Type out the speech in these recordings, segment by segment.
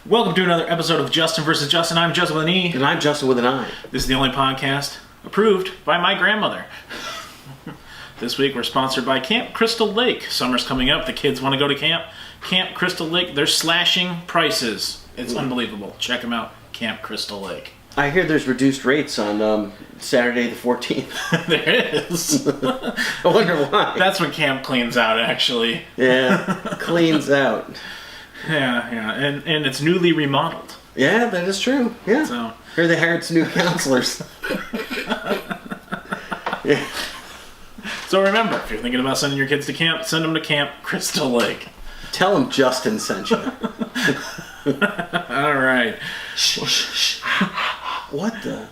Welcome to another episode of Justen vs. Justen. I'm Justen with an E. And I'm Justen with an I. This is the only podcast approved by my grandmother. This week we're sponsored by Camp Crystal Lake. Summer's coming up. The kids want to go to camp. Camp Crystal Lake. They're slashing prices. It's unbelievable. Check them out. Camp Crystal Lake. I hear there's reduced rates on Saturday the 14th. There is. I wonder why. That's when camp cleans out, actually. Yeah, cleans out. Yeah, and it's newly remodeled. Yeah, that is true. Yeah. So Here they hired some new counselors. Yeah. So remember, if you're thinking about sending your kids to camp, send them to Camp Crystal Lake. Tell them Justen sent you. All right. Shh, shh, shh. What the?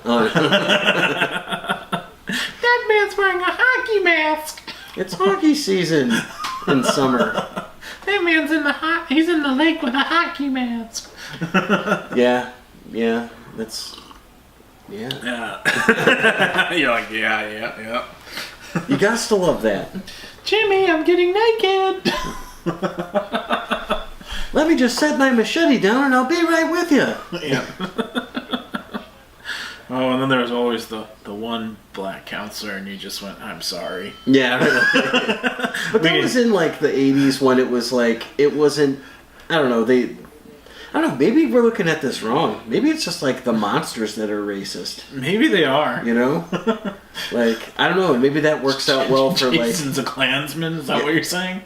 That man's wearing a hockey mask. It's hockey season in summer. That man's he's in the lake with a hockey mask. Yeah, that's... Yeah. You're like, yeah. You got to love that. Jimmy, I'm getting naked. Let me just set my machete down and I'll be right with you. Yeah. Oh, and then there was always the one black counselor, and you just went, I'm sorry. Yeah, but that was in like the 80s when it was like, it wasn't, I don't know, maybe we're looking at this wrong. Maybe it's just like the monsters that are racist. Maybe they are. You know? Like, I don't know, maybe that works out well for like... Jason's a Klansman, is that what you're saying?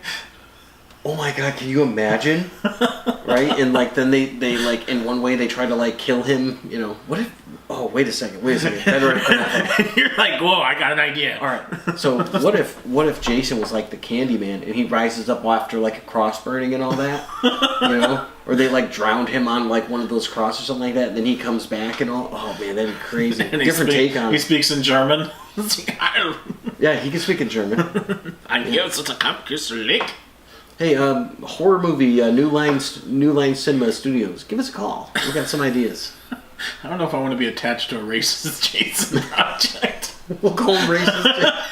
Oh my god, can you imagine? Right? And like, then they like, in one way they try to like kill him, you know, what if... Oh, wait a second. You're like, whoa, I got an idea. All right. So what if Jason was like the Candyman and he rises up after like a cross burning and all that, you know? Or they like drowned him on like one of those crosses or something like that, and then he comes back and all. Oh man, that'd be crazy. Different take on it. He speaks in German. Yeah, he can speak in German. I'm here at the Camp Crystal Lake. Hey, horror movie, New Line Cinema Studios. Give us a call. We got some ideas. I don't know if I want to be attached to a racist Jason project. We'll call him racist.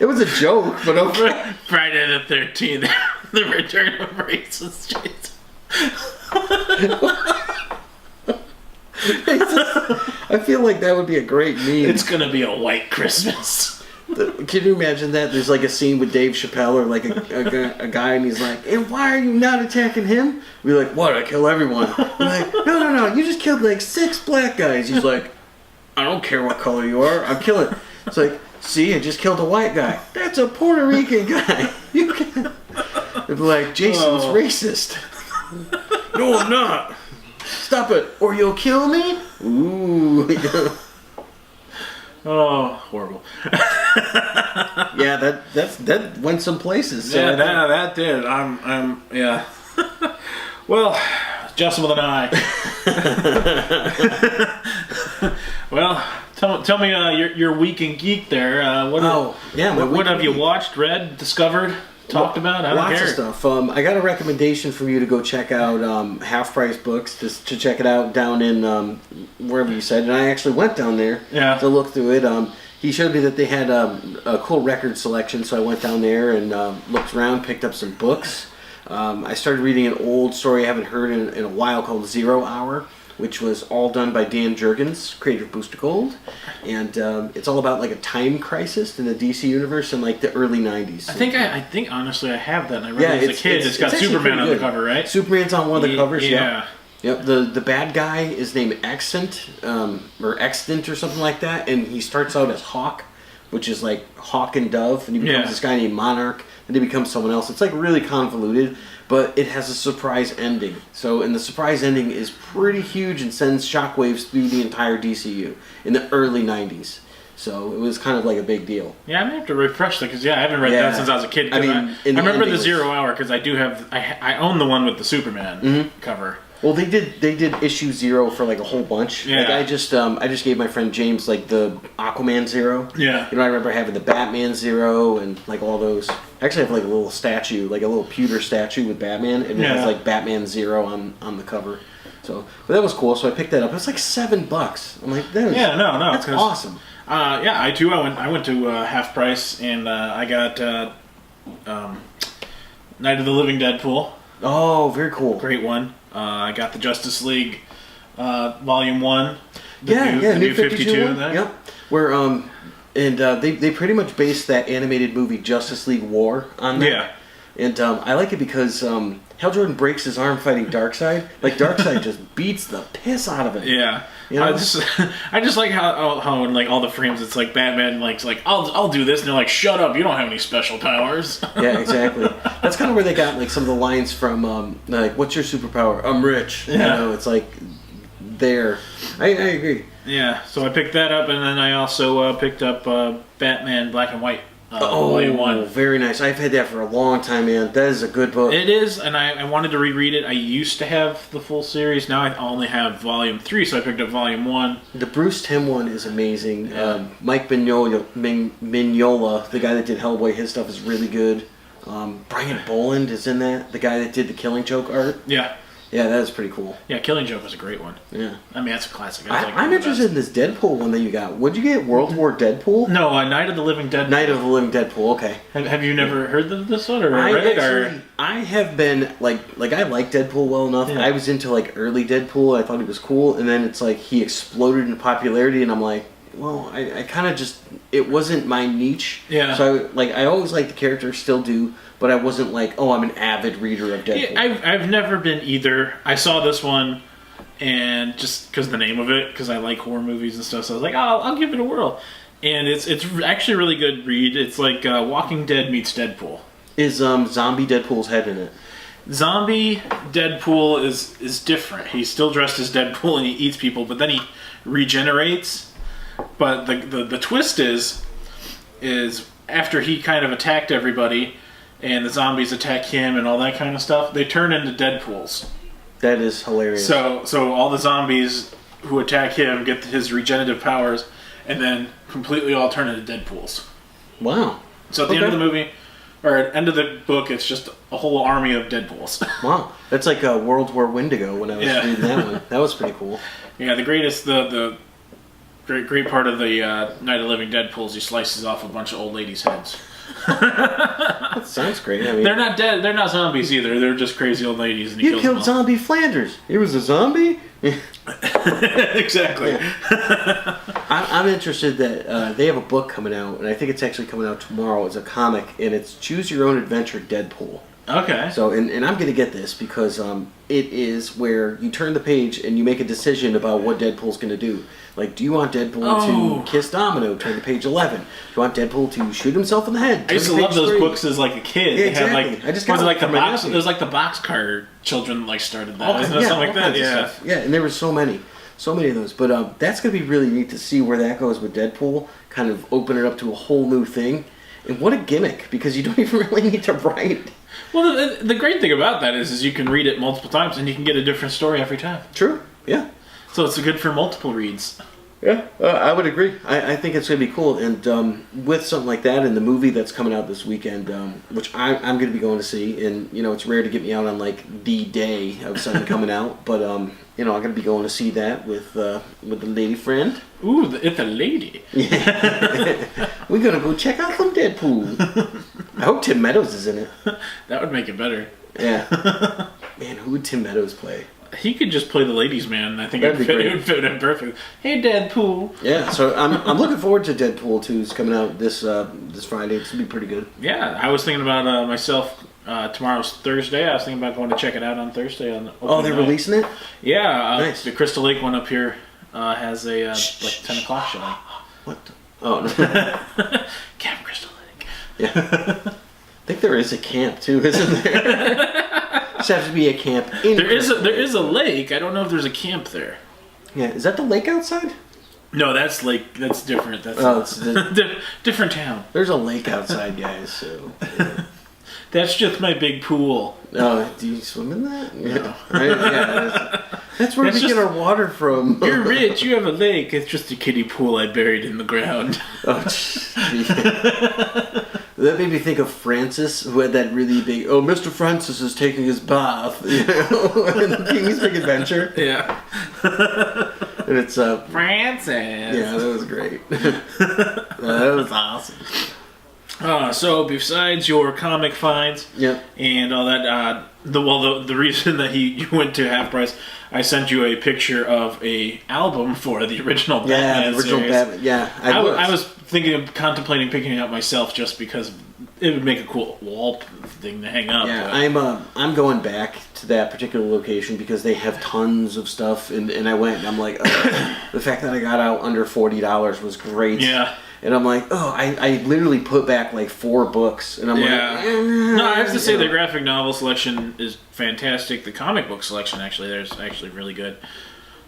It was a joke, but okay. Friday the 13th, the return of racist Jason. I feel like that would be a great meme. It's gonna be a white Christmas. Can you imagine that? There's like a scene with Dave Chappelle or like a guy, and he's like, and why are you not attacking him? We're like, what? I kill everyone. We're like, no, you just killed like 6 black guys. He's like, I don't care what color you are, I'm killing. It's like, see, I just killed a white guy. That's a Puerto Rican guy. You can't. They'd be like, Jason's racist. No, I'm not. Stop it, or you'll kill me. Ooh. Oh, horrible. Yeah, that went some places. So yeah, that did. I'm yeah. Well, Justen with an I. Well, tell me your week in geek there. What have you watched, read, discovered, talked about? I don't care. Lots of stuff. I got a recommendation from you to go check out Half Price Books, to check it out down in wherever you said. And I actually went down there to look through it. He showed me that they had a cool record selection, so I went down there and looked around, picked up some books. I started reading an old story I haven't heard in a while called 0 Hour, which was all done by Dan Jurgens, creator of Booster Gold. And it's all about like a time crisis in the DC universe in like the early 90s. I think honestly I have that. And I read it as a kid. It's got Superman on the cover, right? Superman's on one of the covers, yeah. Yep, the bad guy is named Extant, or Extant or something like that, and he starts out as Hawk, which is like Hawk and Dove, and he becomes this guy named Monarch, and he becomes someone else. It's like really convoluted, but it has a surprise ending. So, and the surprise ending is pretty huge and sends shockwaves through the entire DCU in the early 90s. So it was kind of like a big deal. Yeah, I'm gonna have to refresh that because I haven't read that since I was a kid. I remember the 0 Hour because I do have I own the one with the Superman cover. Well, they did issue 0 for like a whole bunch. Yeah. Like I just gave my friend James like the Aquaman 0. Yeah. You know, I remember having the Batman 0 and like all those. I actually have like a little statue, like a little pewter statue with Batman, and it has like Batman 0 on the cover. So, but that was cool. So I picked that up. It was like $7. I'm like, that's awesome. I too. I went to Half Price and I got Night of the Living Deadpool. Oh, very cool. Great one. I got the Justice League Volume 1. The new 52 one. Yep. Where they pretty much based that animated movie Justice League War on that. Yeah. And I like it because Hal Jordan breaks his arm fighting Darkseid. Like, Darkseid just beats the piss out of him. Yeah. You know? I just like how in like all the frames it's like Batman like I'll do this, and they're like, shut up, you don't have any special powers. Yeah, exactly. That's kind of where they got like some of the lines from like, what's your superpower? I'm rich. Yeah. You know, it's like there. I agree. Yeah, so I picked that up, and then I also picked up Batman Black and White. Volume 1. Very nice. I've had that for a long time, man. That is a good book. It is, and I wanted to reread it. I used to have the full series. Now I only have Volume 3, so I picked up Volume 1. The Bruce Timm one is amazing. Yeah. Mike Mignola, the guy that did Hellboy, his stuff is really good. Brian Boland is in that, the guy that did the Killing Joke art. Yeah. Yeah, that is pretty cool. Yeah, Killing Joke was a great one. Yeah. I mean, that's a classic. I'm interested in this Deadpool one that you got. What'd you get? World War Deadpool? No, Night of the Living Deadpool. Night of the Living Deadpool, okay. Have you never heard of this one or read it? Or? I have been, like I like Deadpool well enough. Yeah. I was into, like, early Deadpool. I thought he was cool. And then it's like he exploded in popularity, and I'm like, well, I kind of just, it wasn't my niche. Yeah. So, I always like the character, still do. But I wasn't like, oh, I'm an avid reader of Deadpool. Yeah, I've never been either. I saw this one, and just because the name of it, because I like horror movies and stuff, so I was like, oh, I'll give it a whirl. And it's actually a really good read. It's like Walking Dead meets Deadpool. Is Zombie Deadpool's head in it? Zombie Deadpool is different. He's still dressed as Deadpool and he eats people, but then he regenerates. But the twist is after he kind of attacked everybody, and the zombies attack him and all that kind of stuff, they turn into Deadpools. That is hilarious. So all the zombies who attack him get his regenerative powers, and then completely all turn into Deadpools. Wow. So at the end of the movie, or at the end of the book, it's just a whole army of Deadpools. Wow. That's like a World War Wendigo when I was reading that one. That was pretty cool. Yeah, the great part of the Night of the Living Deadpool is he slices off a bunch of old ladies' heads. That sounds great. I mean, they're not dead. They're not zombies either. They're just crazy old ladies. And you killed Zombie Flanders. He was a zombie. Exactly. Yeah. I'm interested that they have a book coming out, and I think it's actually coming out tomorrow. It's a comic, and it's Choose Your Own Adventure Deadpool. Okay. So, and I'm going to get this because it is where you turn the page and you make a decision about what Deadpool's going to do. Like, do you want Deadpool to kiss Domino? Turn to page 11. Do you want Deadpool to shoot himself in the head? I used to love those 3 books as like a kid. Yeah, exactly. They had I just got like the box. It was like the boxcar children like started that. Wasn't it something like that? Yeah. Yeah, and there were so many of those. But that's going to be really neat to see where that goes with Deadpool. Kind of open it up to a whole new thing. And what a gimmick, because you don't even really need to write. Well, the great thing about that is you can read it multiple times and you can get a different story every time. True. Yeah. So it's good for multiple reads. Yeah, I would agree. I think it's going to be cool. And with something like that and the movie that's coming out this weekend, which I'm going to be going to see, and, it's rare to get me out on, like, the day of something coming out, but, I'm going to be going to see that with the lady friend. Ooh, it's a lady. Yeah. We're going to go check out some Deadpool. I hope Tim Meadows is in it. That would make it better. Yeah. Man, who would Tim Meadows play? He could just play the ladies' man. I think it would fit him perfect. Hey, Deadpool. Yeah, so I'm looking forward to Deadpool 2's coming out this Friday. It's gonna be pretty good. Yeah, I was thinking about myself. Tomorrow's Thursday. I was thinking about going to check it out on Thursday. They're releasing it? Yeah, nice. The Crystal Lake one up here has a 10 o'clock showing. What? Oh no. Camp Crystal Lake. Yeah. I think there is a camp too, isn't there? Just have to be a camp. There is a lake. I don't know if there's a camp there. Yeah, is that the lake outside? No, that's lake. That's different. It's different town. There's a lake outside, guys. So yeah. That's just my big pool. Oh, do you swim in that? No. That's where we get our water from. You're rich. You have a lake. It's just a kiddie pool I buried in the ground. Oh, that made me think of Francis, who had that really big, Mr. Francis is taking his bath, in the Pee-wee's Big Adventure. Yeah. And it's, Francis. Yeah, that was great. That was awesome. So besides your comic finds and all that, the reason that you went to Half Price, I sent you a picture of a album for the original Batman the original series. Batman. Yeah, I was contemplating picking it up myself just because it would make a cool wall thing to hang up. Yeah, I'm going back to that particular location because they have tons of stuff, and I went and I'm like, the fact that I got out under $40 was great. Yeah. And I'm like, I literally put back like 4 books, and I'm like, no, I have to say the graphic novel selection is fantastic. The comic book selection there's actually really good.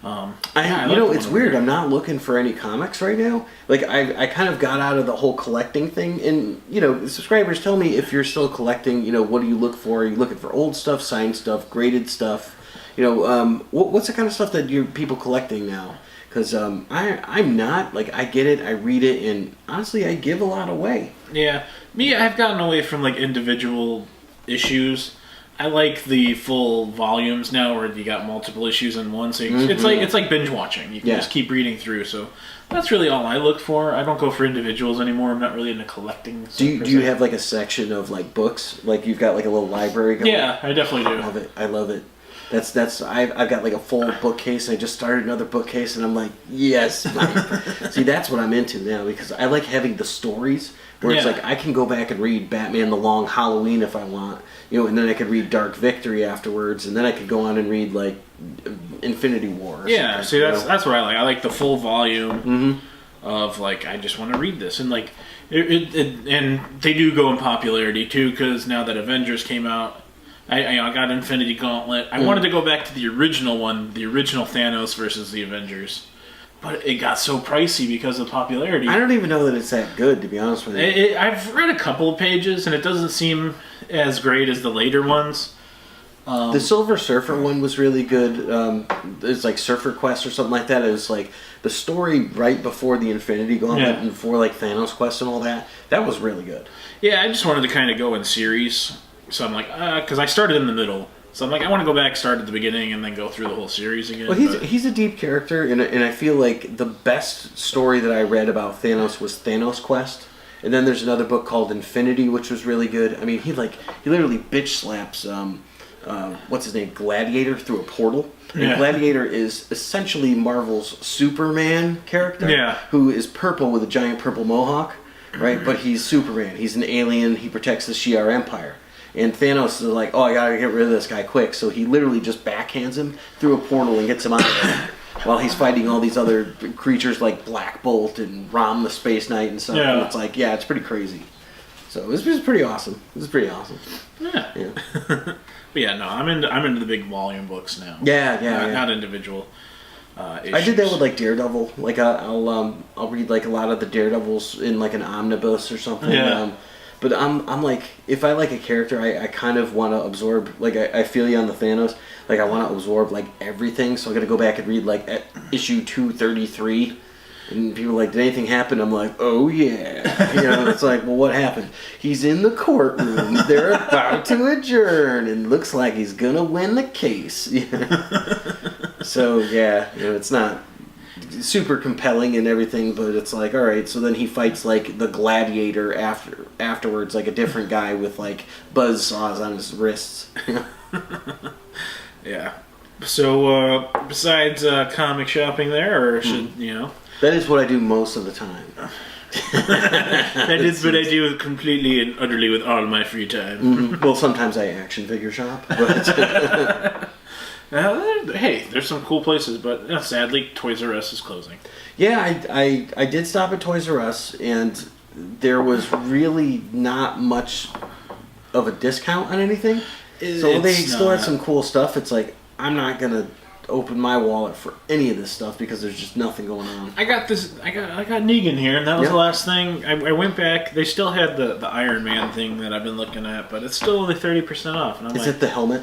It's weird. I'm not looking for any comics right now. Like I kind of got out of the whole collecting thing, and the subscribers tell me if you're still collecting, what do you look for? Are you looking for old stuff, signed stuff, graded stuff? What's the kind of stuff that you're people collecting now? Because I'm not, like, I get it, I read it, and honestly, I give a lot away. Yeah. Me, I've gotten away from, like, individual issues. I like the full volumes now where you got multiple issues in one. So it's like binge watching. You can just keep reading through. So that's really all I look for. I don't go for individuals anymore. I'm not really into collecting. Do you have, like, a section of, like, books? Like, you've got, like, a little library going? Yeah, I definitely do. I love it. I've got like a full bookcase. I just started another bookcase, and I'm like, yes. See, that's what I'm into now because I like having the stories where it's like I can go back and read Batman: The Long Halloween if I want, and then I could read Dark Victory afterwards, and then I could go on and read like Infinity War. See, that's what I like. I like the full volume of like I just want to read this, and like and they do go in popularity too because now that Avengers came out. I got Infinity Gauntlet. I wanted to go back to the original one, the original Thanos versus the Avengers. But it got so pricey because of popularity. I don't even know that it's that good, to be honest with you. I've read a couple of pages, and it doesn't seem as great as the later ones. The Silver Surfer one was really good. It's like Surfer Quest or something like that. It was like the story right before the Infinity Gauntlet and before like Thanos Quest and all that. That was really good. Yeah, I just wanted to kind of go in series. So I'm like, because I started in the middle. So I'm like, I want to go back, start at the beginning, and then go through the whole series again. Well, he's a deep character, and I feel like the best story that I read about Thanos was Thanos Quest. And then there's another book called Infinity, which was really good. I mean, he literally bitch slaps, what's his name, Gladiator through a portal. And Gladiator is essentially Marvel's Superman character, who is purple with a giant purple mohawk, right? But he's Superman. He's an alien. He protects the Shi'ar Empire. And Thanos is like, I gotta get rid of this guy quick. So he literally just backhands him through a portal and gets him out of there. While he's fighting all these other creatures like Black Bolt and Rom the Space Knight and stuff. And it's like, it's pretty crazy. So it was pretty awesome. It was pretty awesome. Yeah. But no, I'm into the big volume books now. Not individual issues. I did that with like Daredevil. Like I'll read like a lot of the Daredevils in like an omnibus or something. But I'm like, if I like a character, I kind of want to absorb, like, I feel you on the Thanos, like, I want to absorb, like, everything, so I got to go back and read, like, issue 233, and people are like, did anything happen? I'm like, oh, yeah. It's like, well, what happened? He's in the courtroom, they're about to adjourn, and looks like he's gonna win the case. So, it's not super compelling and everything, but it's like, all right, so then he fights like the Gladiator afterwards, like a different guy with like buzz saws on his wrists. So besides comic shopping there, or should that is what I do most of the time. That is what I do completely and utterly with all my free time. Well, sometimes I action figure shop, but hey, there's some cool places, but sadly, Toys R Us is closing. Yeah, I did stop at Toys R Us, and there was really not much of a discount on anything. So they still had some cool stuff. It's like, I'm not going to open my wallet for any of this stuff because there's just nothing going on. I got Negan here, and that was the last thing. I went back. They still had the Iron Man thing that I've been looking at, but it's still only 30% off. And Is it the helmet?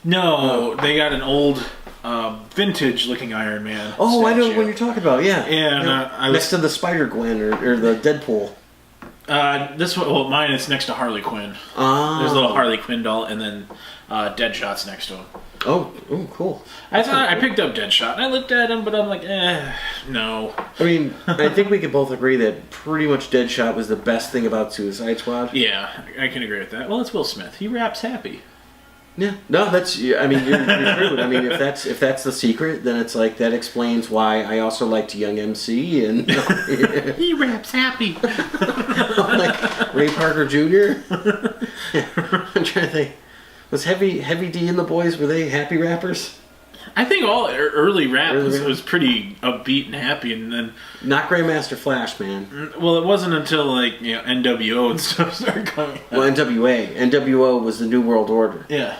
No, they got an old, vintage-looking Iron Man. Oh, statue. I know what you're talking about. Yeah, and next to the Spider-Gwen or the Deadpool. This one, well, mine is next to Harley Quinn. There's a little Harley Quinn doll, and then Deadshot's next to him. Oh, cool. I picked up Deadshot, and I looked at him, but I'm like, no. I mean, I think we can both agree that pretty much Deadshot was the best thing about Suicide Squad. Yeah, I can agree with that. Well, it's Will Smith. He raps happy. Yeah. No, that's. I mean, you're true. I mean, if that's the secret, then it's like that explains why I also liked Young MC and he raps happy. Like Ray Parker Jr. I'm trying to think. Was Heavy D and the boys, were they happy rappers? I think all early rap was pretty upbeat and happy, and then not Grandmaster Flash, man. Well, it wasn't until NWO and stuff started coming. Well, NWO was the New World Order. Yeah.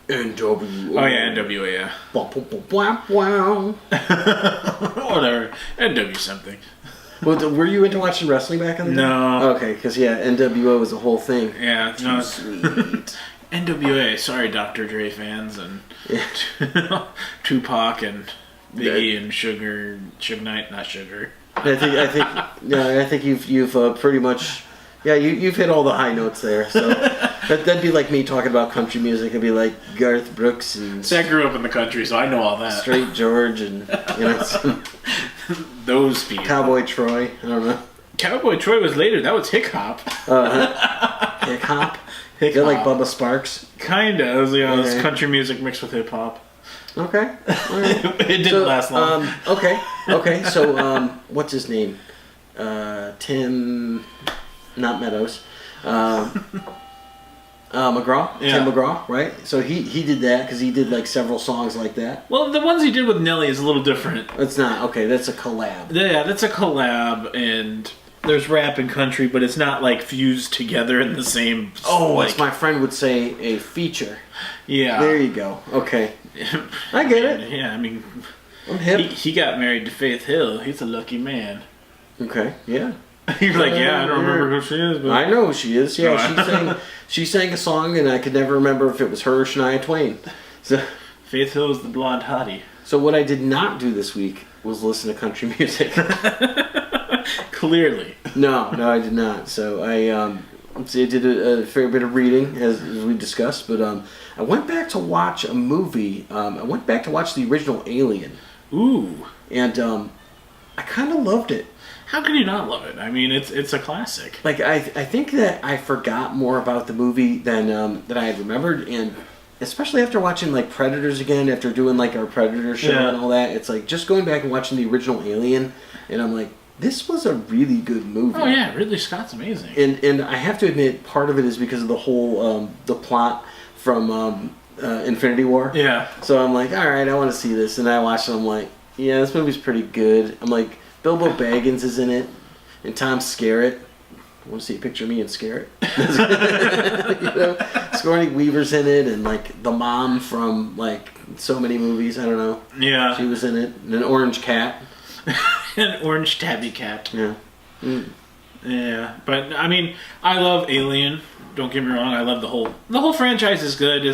NWO. Oh yeah, NWA. Yeah. Wow. Whatever. NW something. Well, were you into watching wrestling back in the day? No. Okay, because NWO was the whole thing. Yeah. Too sweet. NWA, sorry, Dr. Dre fans and Tupac and Biggie and Suge Knight, not Sugar. I think you've pretty much you've hit all the high notes there. So that'd be like me talking about country music. It'd be like Garth Brooks and. See, I grew up in the country, so I know all that. Straight George and those people. Cowboy Troy. I don't know. Cowboy Troy was later. That was Hick Hop. Hick Hop. Is that like Bubba Sparks? Kinda. It was country music mixed with hip hop. Okay. It didn't last long. Okay. So, what's his name? Tim, not Meadows. McGraw. Yeah. Tim McGraw, right? So he did that because he did like several songs like that. Well, the ones he did with Nelly is a little different. It's not okay. That's a collab. Yeah, that's a collab, and there's rap and country, but it's not like fused together in the same. Oh, as my friend would say, a feature. Yeah. There you go. Okay. I get it. Yeah, I mean, I'm hip. He got married to Faith Hill. He's a lucky man. Okay. Yeah. He's like, I don't remember who she is, but I know who she is. Yeah, she sang a song, and I could never remember if it was her or Shania Twain. So Faith Hill is the blonde hottie. So what I did not do this week was listen to country music. Clearly. No, I did not. So I did a fair bit of reading, as we discussed, but I went back to watch a movie. I went back to watch the original Alien. Ooh. And I kind of loved it. How can you not love it? I mean, it's a classic. Like I think that I forgot more about the movie than I had remembered, and especially after watching like Predators again, after doing like our Predator show and all that, it's like just going back and watching the original Alien, and I'm like, this was a really good movie. Oh yeah, Ridley Scott's amazing. And I have to admit, part of it is because of the whole the plot from Infinity War. Yeah. So I'm like, all right, I want to see this, and I watched it. I'm like, yeah, this movie's pretty good. I'm like, Bilbo Baggins is in it, and Tom Skerritt. I want to see a picture of me and Skerritt. Sigourney Weaver's in it, and like the mom from like so many movies. I don't know. Yeah. She was in it. And an orange cat. An orange tabby cat. Yeah. Yeah, but I mean, I love Alien. Don't get me wrong. I love the whole franchise is good.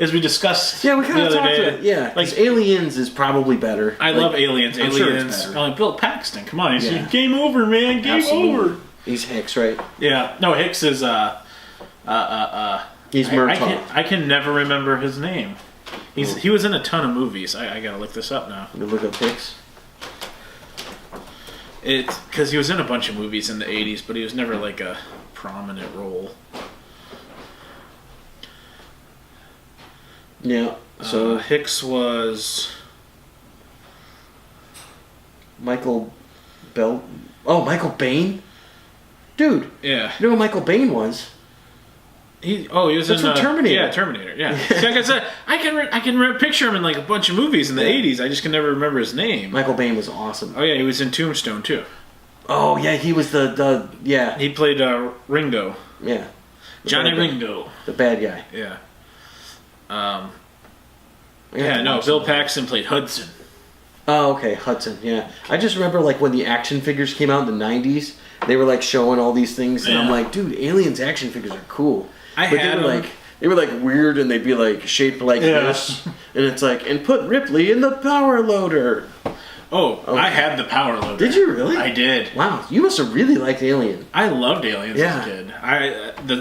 As we discussed. Yeah, we kind of talked about it. Yeah, like Aliens is probably better. I love Aliens. I'm Aliens. Sure it's Bill Paxton. Come on, he's game over, man. Game over. He's Hicks, right? Yeah. No, Hicks is He's Murtaugh. I can never remember his name. He was in a ton of movies. I gotta look this up now. You look up Hicks. It's because he was in a bunch of movies in the 80s, but he was never like a prominent role. Yeah. So Hicks was Michael Bell. Oh, Michael Bane, dude. Yeah. You know who Michael Bane was? He was in Terminator. Yeah, Terminator. Yeah. See, like I said, I can picture him in like a bunch of movies in the 80s. I just can never remember his name. Michael Bane was awesome. Oh yeah, he was in Tombstone too. Oh yeah, he was the He played Ringo. Yeah. Johnny Ringo. The bad guy. Yeah. Bill Paxton played Hudson. Oh, okay, Hudson, yeah. I just remember, like, when the action figures came out in the 90s, they were, like, showing all these things, and I'm like, dude, Aliens action figures are cool. They were, like, weird, and they'd be, like, shaped like this, and it's like, and put Ripley in the power loader. Oh, I had the power loader. Did you really? I did. Wow, you must have really liked Alien. I loved Aliens as a kid.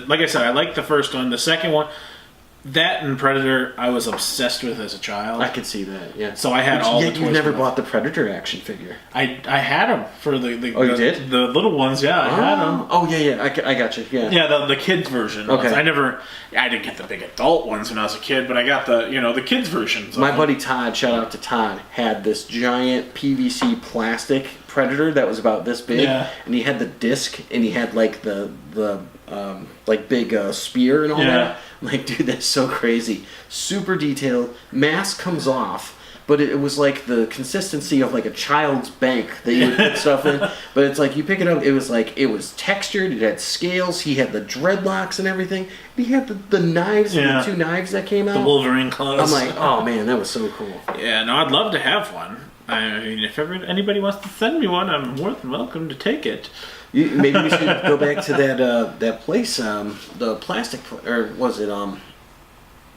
Like I said, I liked the first one. The second one... That and Predator, I was obsessed with as a child. I could see that, yeah. So I had all the toys. You never bought the Predator action figure. I had them for the you did? The little ones, yeah. I had them. Oh, yeah. I got you, yeah. Yeah, the kids version. Okay. I didn't get the big adult ones when I was a kid, but I got the kids versions. My buddy Todd, shout out to Todd, had this giant PVC plastic Predator that was about this big, and he had the disc, and he had like the big spear and all that. Like, dude, that's so crazy. Super detailed. Mask comes off, but it was like the consistency of like a child's bank that you would put stuff in. But it's like you pick it up, it was textured, it had scales, he had the dreadlocks and everything. He had the knives, the 2 knives that came out. The Wolverine claws. I'm like, oh man, that was so cool. Yeah, no, I'd love to have one. I mean, if anybody wants to send me one, I'm more than welcome to take it. Maybe we should go back to that place, the plastic, or was it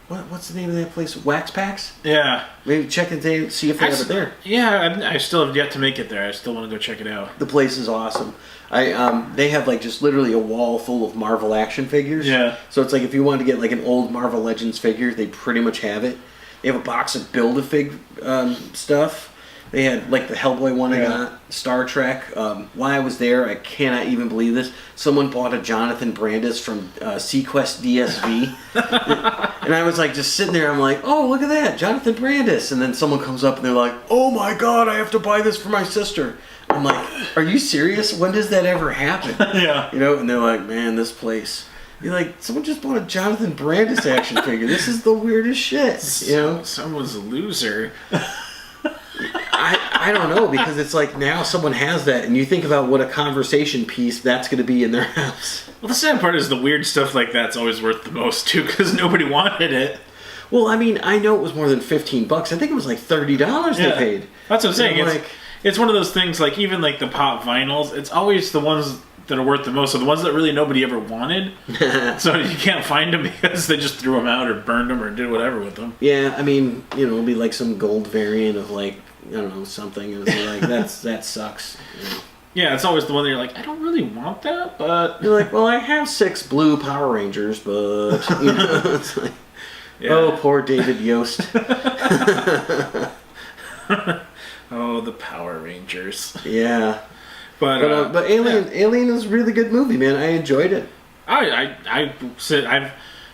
what's the name of that place? Wax Packs? Yeah. Maybe check it there, see if they have it there. Yeah, I still have yet to make it there. I still want to go check it out. The place is awesome. They have like just literally a wall full of Marvel action figures. Yeah. So it's like if you wanted to get like an old Marvel Legends figure, they pretty much have it. They have a box of Build-A-Fig stuff. They had like the Hellboy one I got, Star Trek. While I was there, I cannot even believe this. Someone bought a Jonathan Brandis from Sequest DSV. And I was like just sitting there, I'm like, oh, look at that, Jonathan Brandis. And then someone comes up and they're like, oh my God, I have to buy this for my sister. I'm like, are you serious? When does that ever happen? Yeah. And they're like, man, this place. You're like, someone just bought a Jonathan Brandis action figure. This is the weirdest shit. Someone's a loser. I don't know, because it's like now someone has that, and you think about what a conversation piece that's going to be in their house. Well, the sad part is the weird stuff like that's always worth the most, too, because nobody wanted it. Well, I mean, I know it was more than $15. I think it was like $30 they paid. That's what I'm saying. It's one of those things, like, even like the pop vinyls, it's always the ones that are worth the most, are the ones that really nobody ever wanted. So you can't find them because they just threw them out or burned them or did whatever with them. Yeah, I mean, it'll be like some gold variant of like, I don't know, something. It was like, that sucks. Yeah, it's always the one that you're like, I don't really want that, but... You're like, well, I have 6 blue Power Rangers, but... it's like, oh, poor David Yost. Oh, the Power Rangers. Yeah. But Alien is a really good movie, man. I enjoyed it. I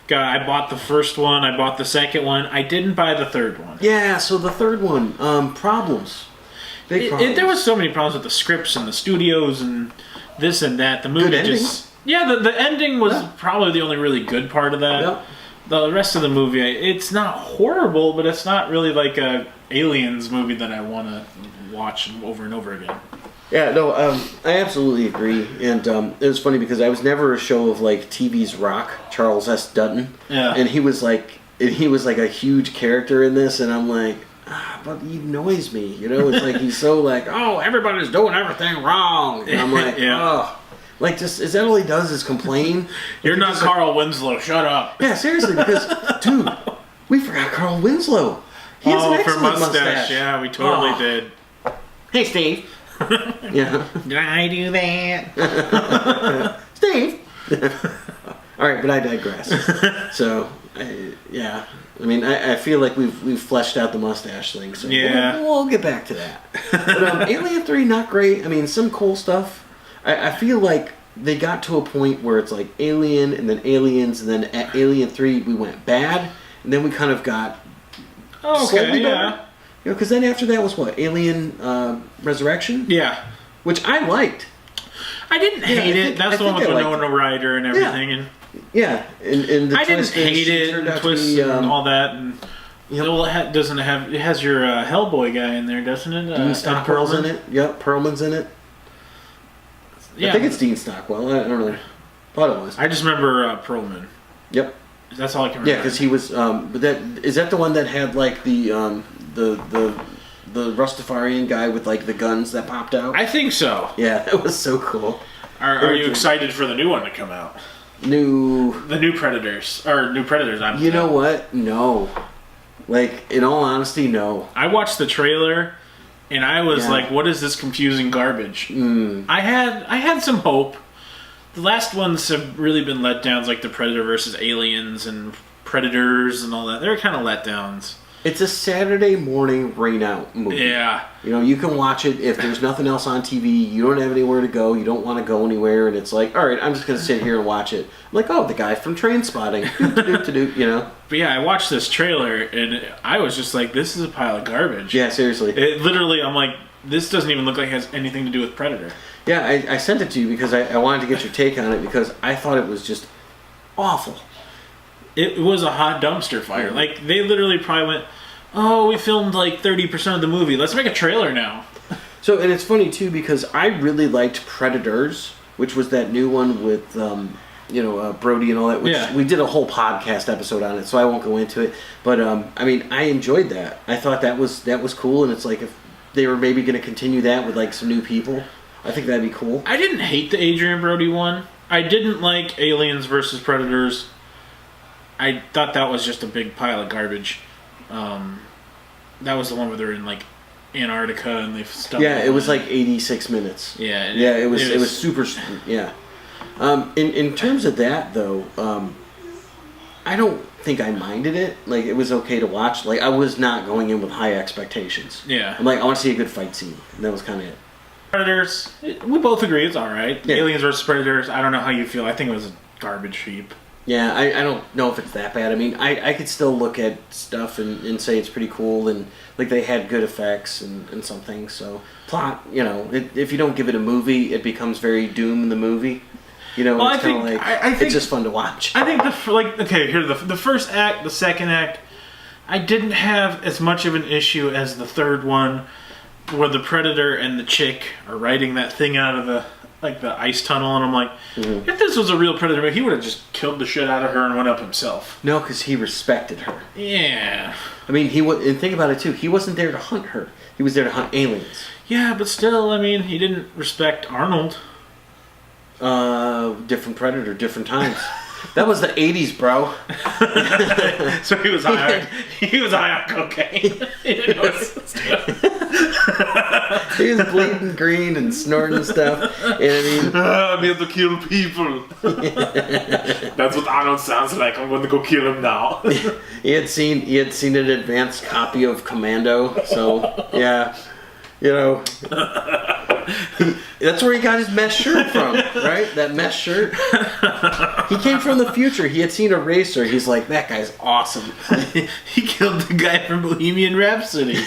bought the first one. I bought the second one. I didn't buy the third one. Yeah, so the third one, problems. Big problems. There was so many problems with the scripts and the studios and this and that. The movie just... Yeah, the ending was probably the only really good part of that. Yep. The rest of the movie, it's not horrible, but it's not really like a Aliens movie that I want to watch over and over again. Yeah, no, I absolutely agree, and it was funny because I was never a show of like TV's Rock, Charles S. Dutton, and he was like a huge character in this, and I'm like, but he annoys me, It's like he's so like, oh, everybody's doing everything wrong, and I'm like, oh, like just is that all he does is complain? You're not Carl Winslow, shut up. Yeah, seriously, because dude, we forgot Carl Winslow. He has an excellent mustache. Yeah, we totally did. Hey, Steve. Yeah. Did I do that? Steve! All right, but I digress. So, I feel like we've fleshed out the mustache thing, so we'll get back to that. But Alien 3, not great. I mean, some cool stuff. I feel like they got to a point where it's like Alien, and then Aliens, and then at Alien 3 we went bad, and then we kind of got slightly better. Because then after that was what? Alien Resurrection? Yeah. Which I liked. I didn't hate it. That's the one with Winona Ryder and everything. And the I didn't hate it, and the twists and all that. And it has your Hellboy guy in there, doesn't it? Dean Stockwell's in it. Yep, Perlman's in it. Yeah. I think it's Dean Stockwell. I don't know. Thought it was. I just remember Perlman. Yep. That's all I can remember. Yeah, because he was. But is that the one that had like the Rastafarian guy with like the guns that popped out? I think so. Yeah, that was so cool. Are you excited for the new one to come out? The new Predators new Predators. You know what? No. Like, in all honesty, no. I watched the trailer, and I was like, "What is this confusing garbage?" I had some hope. The last ones have really been letdowns, like the Predator versus Aliens and Predators and all that. They're kind of letdowns. It's a Saturday morning rain out movie. Yeah. You know, you can watch it if there's nothing else on TV, you don't have anywhere to go, you don't want to go anywhere, and it's like, all right, I'm just going to sit here and watch it. I'm like, oh, the guy from Trainspotting. You know? But yeah, I watched this trailer, and I was just like, this is a pile of garbage. Yeah, seriously. It literally, I'm like, this doesn't even look like it has anything to do with Predator. Yeah, I sent it to you because I wanted to get your take on it because I thought it was just awful. It was a hot dumpster fire. Mm-hmm. Like, they literally probably went, oh, we filmed like 30% of the movie. Let's make a trailer now. So, and it's funny, too, because I really liked Predators, which was that new one with, Brody and all that. Which we did a whole podcast episode on it, so I won't go into it. But, I mean, I enjoyed that. I thought that was cool, and it's like if they were maybe going to continue that with, like, some new people, I think that'd be cool. I didn't hate the Adrian Brody one. I didn't like Aliens versus Predators. I thought that was just a big pile of garbage. That was the one where they're in like Antarctica and they've stuck. Yeah, it was like 86 minutes. Yeah, it was super. Yeah. In terms of that though, I don't think I minded it. Like, it was okay to watch. Like, I was not going in with high expectations. Yeah. I'm like, I want to see a good fight scene. And that was kind of it. Predators, we both agree it's all right. Yeah. Aliens versus Predators, I don't know how you feel. I think it was a garbage heap. Yeah, I don't know if it's that bad. I mean, I could still look at stuff and say it's pretty cool, and like they had good effects and some things. So plot, if you don't give it a movie, it becomes very Doom in the movie. Well, it's kind of like it's just fun to watch. I think the first act, the second act, I didn't have as much of an issue as the third one, where the Predator and the chick are riding that thing out of the ice tunnel, and I'm like, if this was a real Predator, he would have just killed the shit out of her and went up himself. No, because he respected her. Yeah. I mean, and think about it too. He wasn't there to hunt her. He was there to hunt aliens. Yeah, but still, I mean, he didn't respect Arnold. Different Predator, different times. That was the 80s, bro. So he was high. He was high on cocaine. He was bleeding green and snorting stuff. I'm here to kill people. That's what Arnold sounds like. I'm going to go kill him now. He had seen an advanced copy of Commando, so yeah, that's where he got his mesh shirt from, right? That mesh shirt. He came from the future. He had seen a racer. He's like, that guy's awesome. He killed the guy from Bohemian Rhapsody.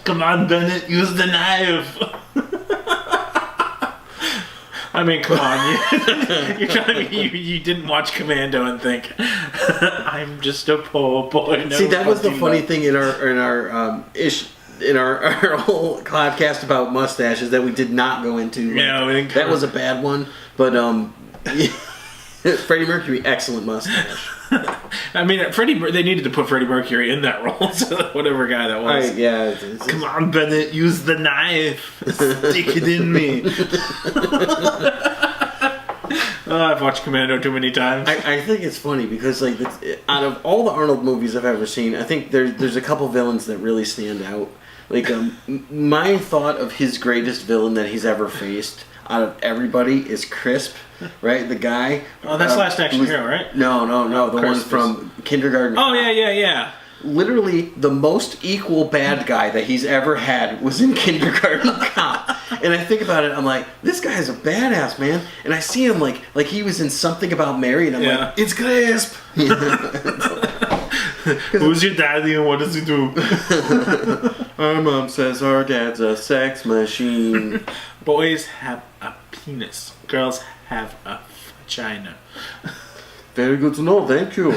Come on, Bennett, use the knife. I mean, come on. You're telling me you didn't watch Commando and think, I'm just a poor boy. See, that was the funny thing in our whole podcast about mustaches that we did not go into. Yeah, that was a bad one. But Freddie Mercury, excellent mustache. I mean, they needed to put Freddie Mercury in that role, so whatever guy that was. Yeah. Come on, Bennett, use the knife. Stick it in me. I've watched Commando too many times. I think it's funny because, like, out of all the Arnold movies I've ever seen, I think there's a couple villains that really stand out. Like, my thought of his greatest villain that he's ever faced out of everybody is Crisp, right? The guy. Oh, that's Last Action Hero, right? No. The one from Kindergarten. Oh, yeah. Literally, the most equal bad guy that he's ever had was in Kindergarten Cop. And I think about it, I'm like, this guy is a badass, man. And I see him like he was in Something About Mary, and I'm like, it's Crisp. Who's your daddy and what does he do? Our mom says our dad's a sex machine. Boys have a penis. Girls have a vagina. Very good to know. Thank you.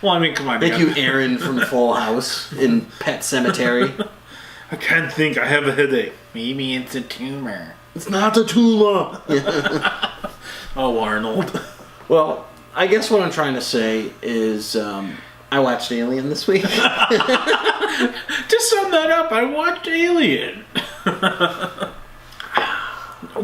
Well, I mean, come on. Thank you, Aaron from Full House in Pet Cemetery. I can't think. I have a headache. Maybe it's a tumor. It's not a tumor. Oh, Arnold. Well, I guess what I'm trying to say is I watched Alien this week. To sum that up, I watched Alien.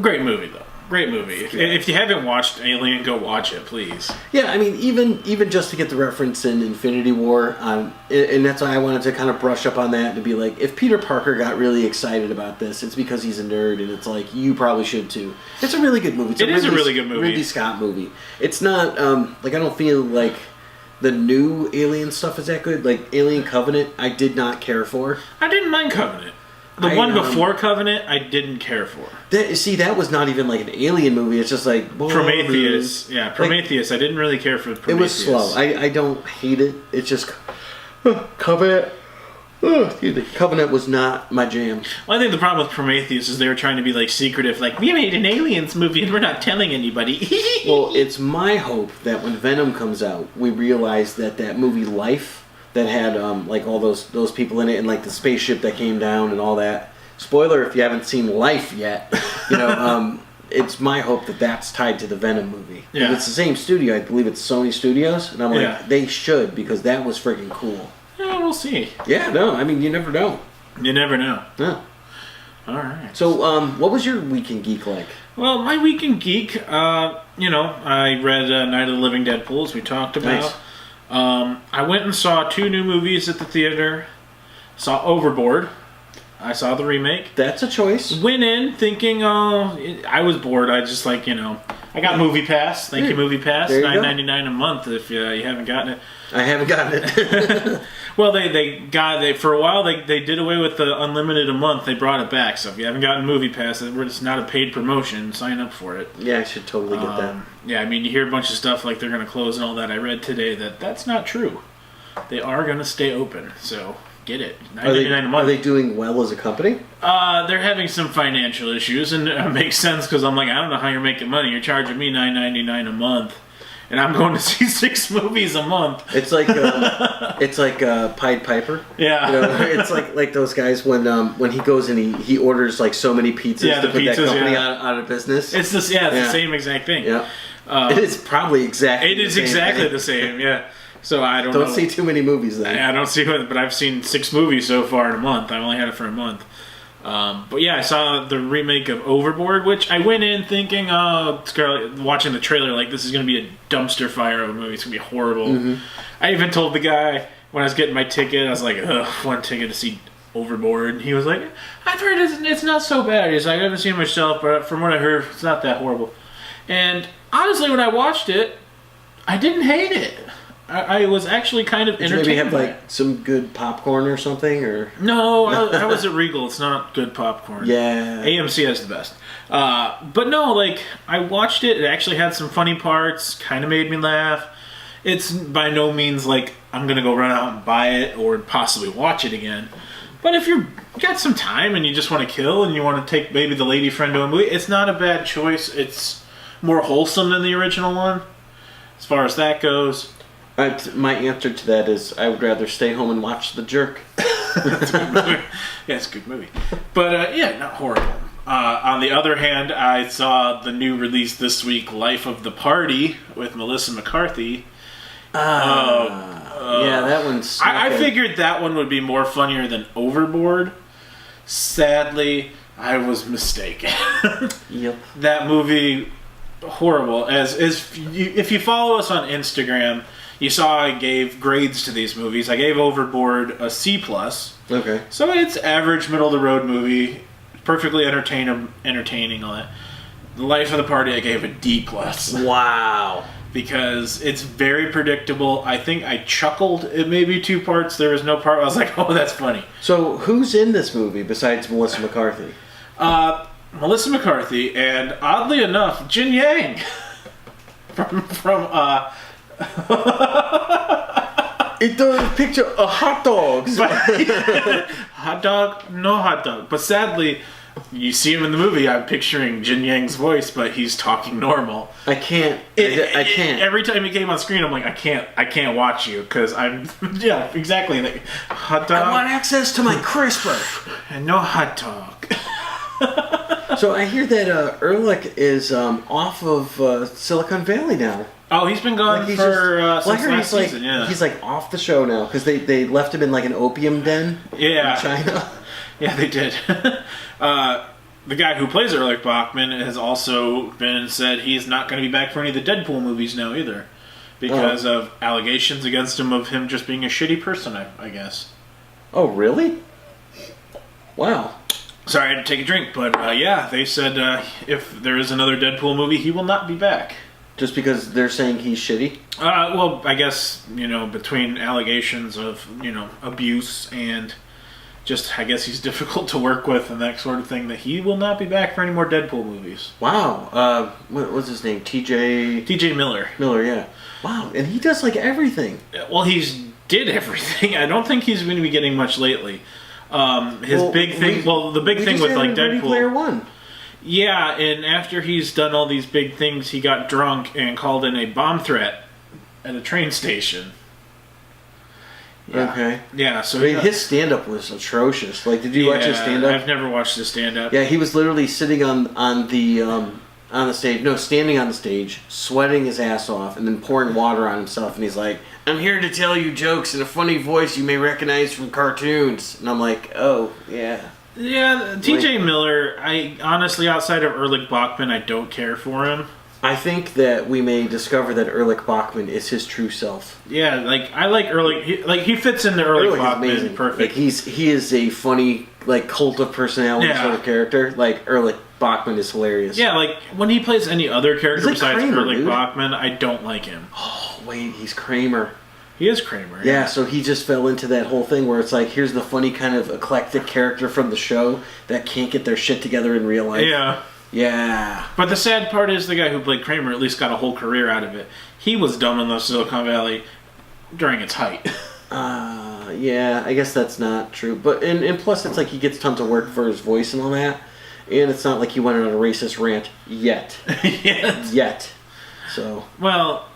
Great movie, though. Great movie. If you haven't watched Alien, go watch it, please. Yeah, I mean, even just to get the reference in Infinity War, and that's why I wanted to kind of brush up on that, to be like, if Peter Parker got really excited about this, it's because he's a nerd, and it's like, you probably should too. It's a really good movie. It is a really good movie. Ridley Scott movie. It's not, I don't feel like the new Alien stuff is that good. Like, Alien Covenant, I did not care for. I didn't mind Covenant. The one before Covenant, I didn't care for. That was not even like an alien movie. It's just like... Prometheus. Yeah, Prometheus. Like, I didn't really care for Prometheus. It was slow. I don't hate it. It's just... Covenant. Covenant was not my jam. Well, I think the problem with Prometheus is they were trying to be like secretive. Like, we made an Aliens movie and we're not telling anybody. Well, it's my hope that when Venom comes out, we realize that movie Life... that had like all those people in it, and like the spaceship that came down and all that. Spoiler if you haven't seen Life yet, it's my hope that that's tied to the Venom movie. Yeah. It's the same studio, I believe it's Sony Studios, and I'm like, they should, because that was freaking cool. Yeah, we'll see. Yeah, no, I mean, you never know. You never know. Yeah. All right. So, what was your Week in Geek like? Well, my Week in Geek, I read Night of the Living Dead Pool, as we talked about. Nice. I went and saw 2 new movies at the theater. Saw Overboard. I saw the remake. That's a choice. Went in thinking, I was bored. I just I got Movie Pass. Thank you, Movie Pass. $9.99 a month if you haven't gotten it. I haven't gotten it. Well, they for a while they did away with the unlimited a month. They brought it back. So if you haven't gotten Movie Pass, it's not a paid promotion. Sign up for it. Yeah, I should totally get that. Yeah, I mean, you hear a bunch of stuff like they're going to close and all that. I read today that's not true. They are going to stay open. So get it. $9.99 a month. Are they doing well as a company? They're having some financial issues, and it makes sense because I'm like, I don't know how you're making money. You're charging me $9.99 a month. And I'm going to see 6 movies a month. It's like Pied Piper. Yeah, it's like those guys when he goes and he orders like so many pizzas to put that company out of business. It's the same exact thing. Yeah, it is probably exactly. It is exactly the same. Yeah. So I don't see too many movies then. I don't see it, but I've seen 6 movies so far in a month. I only had it for a month. But yeah, I saw the remake of Overboard, which I went in thinking, watching the trailer, like this is going to be a dumpster fire of a movie. It's going to be horrible. Mm-hmm. I even told the guy when I was getting my ticket, I was like, one ticket to see Overboard. He was like, I've heard it's not so bad. He's like, I haven't seen it myself, but from what I heard, it's not that horrible. And honestly, when I watched it, I didn't hate it. I was actually kind of entertained. Did you maybe have like some good popcorn or something, or no? I was at Regal. It's not good popcorn. Yeah, AMC has the best. But no, I watched it. It actually had some funny parts. Kind of made me laugh. It's by no means like I'm gonna go run out and buy it or possibly watch it again. But if you got some time and you just want to kill and you want to take maybe the lady friend to a movie, it's not a bad choice. It's more wholesome than the original one, as far as that goes. My answer to that is I would rather stay home and watch The Jerk. That's a good movie. Yeah, it's a good movie. But, not horrible. On the other hand, I saw the new release this week, Life of the Party, with Melissa McCarthy. Yeah, that one's... I figured that one would be more funnier than Overboard. Sadly, I was mistaken. Yep. That movie, horrible. If you follow us on Instagram... You saw I gave grades to these movies. I gave Overboard a C+. Okay. So it's average, middle-of-the-road movie. Perfectly entertaining, all that. The Life of the Party, I gave a D+. Wow. Because it's very predictable. I think I chuckled at maybe 2 parts. There was no part where I was like, oh, that's funny. So who's in this movie besides Melissa McCarthy? Melissa McCarthy and, oddly enough, Jin Yang. from It does picture a hot dog. Hot dog? No hot dog. But sadly, you see him in the movie, I'm picturing Jin Yang's voice, but he's talking normal. I can't. I can't. Every time he came on screen, I'm like, I can't watch you, because I'm... Yeah, exactly. Like, hot dog? I want access to my crisper. And no hot dog. So I hear that Ehrlich is off of Silicon Valley now. Oh, he's been gone since last season, yeah. He's off the show now because they left him in an opium den in China. Yeah, they did. the guy who plays Erlich Bachman has also been said he's not going to be back for any of the Deadpool movies now either. Because of allegations against him of him just being a shitty person, I guess. Oh, really? Wow. Sorry, I had to take a drink, but yeah, they said if there is another Deadpool movie, he will not be back. Just because they're saying he's shitty? Well, I guess, between allegations of, abuse and just, I guess he's difficult to work with and that sort of thing, that he will not be back for any more Deadpool movies. Wow. What's his name? TJ Miller. Miller, yeah. Wow, and he does, like, everything. Well, did everything. I don't think he's going to be getting much lately. The big thing with, like, Deadpool... Ready Player One. Yeah, and after he's done all these big things, he got drunk and called in a bomb threat at a train station. Yeah. Okay. Yeah, so... his stand-up was atrocious. Like, did you watch his stand-up? I've never watched his stand-up. Yeah, he was literally sitting on the stage. No, standing on the stage, sweating his ass off, and then pouring water on himself. And he's like, "I'm here to tell you jokes in a funny voice you may recognize from cartoons." And I'm like, "Oh, yeah." Yeah, TJ Miller, I honestly, outside of Erlich Bachman, I don't care for him. I think that we may discover that Erlich Bachman is his true self. Yeah, like, I like Erlich. He fits into Erlich Bachman perfect. Like, he is a funny, like, cult of personality sort of character. Like, Erlich Bachman is hilarious. Yeah, like, when he plays any other character like besides Kramer, Erlich Bachman, I don't like him. Oh, wait, he's Kramer. He is Kramer. Yeah, so he just fell into that whole thing where it's like, here's the funny kind of eclectic character from the show that can't get their shit together in real life. Yeah. Yeah. But the sad part is the guy who played Kramer at least got a whole career out of it. He was dumb in the Silicon Valley during its height. Yeah, I guess that's not true. But and plus, it's like he gets tons of work for his voice and all that. And it's not like he went on a racist rant yet. Yet. So. Well,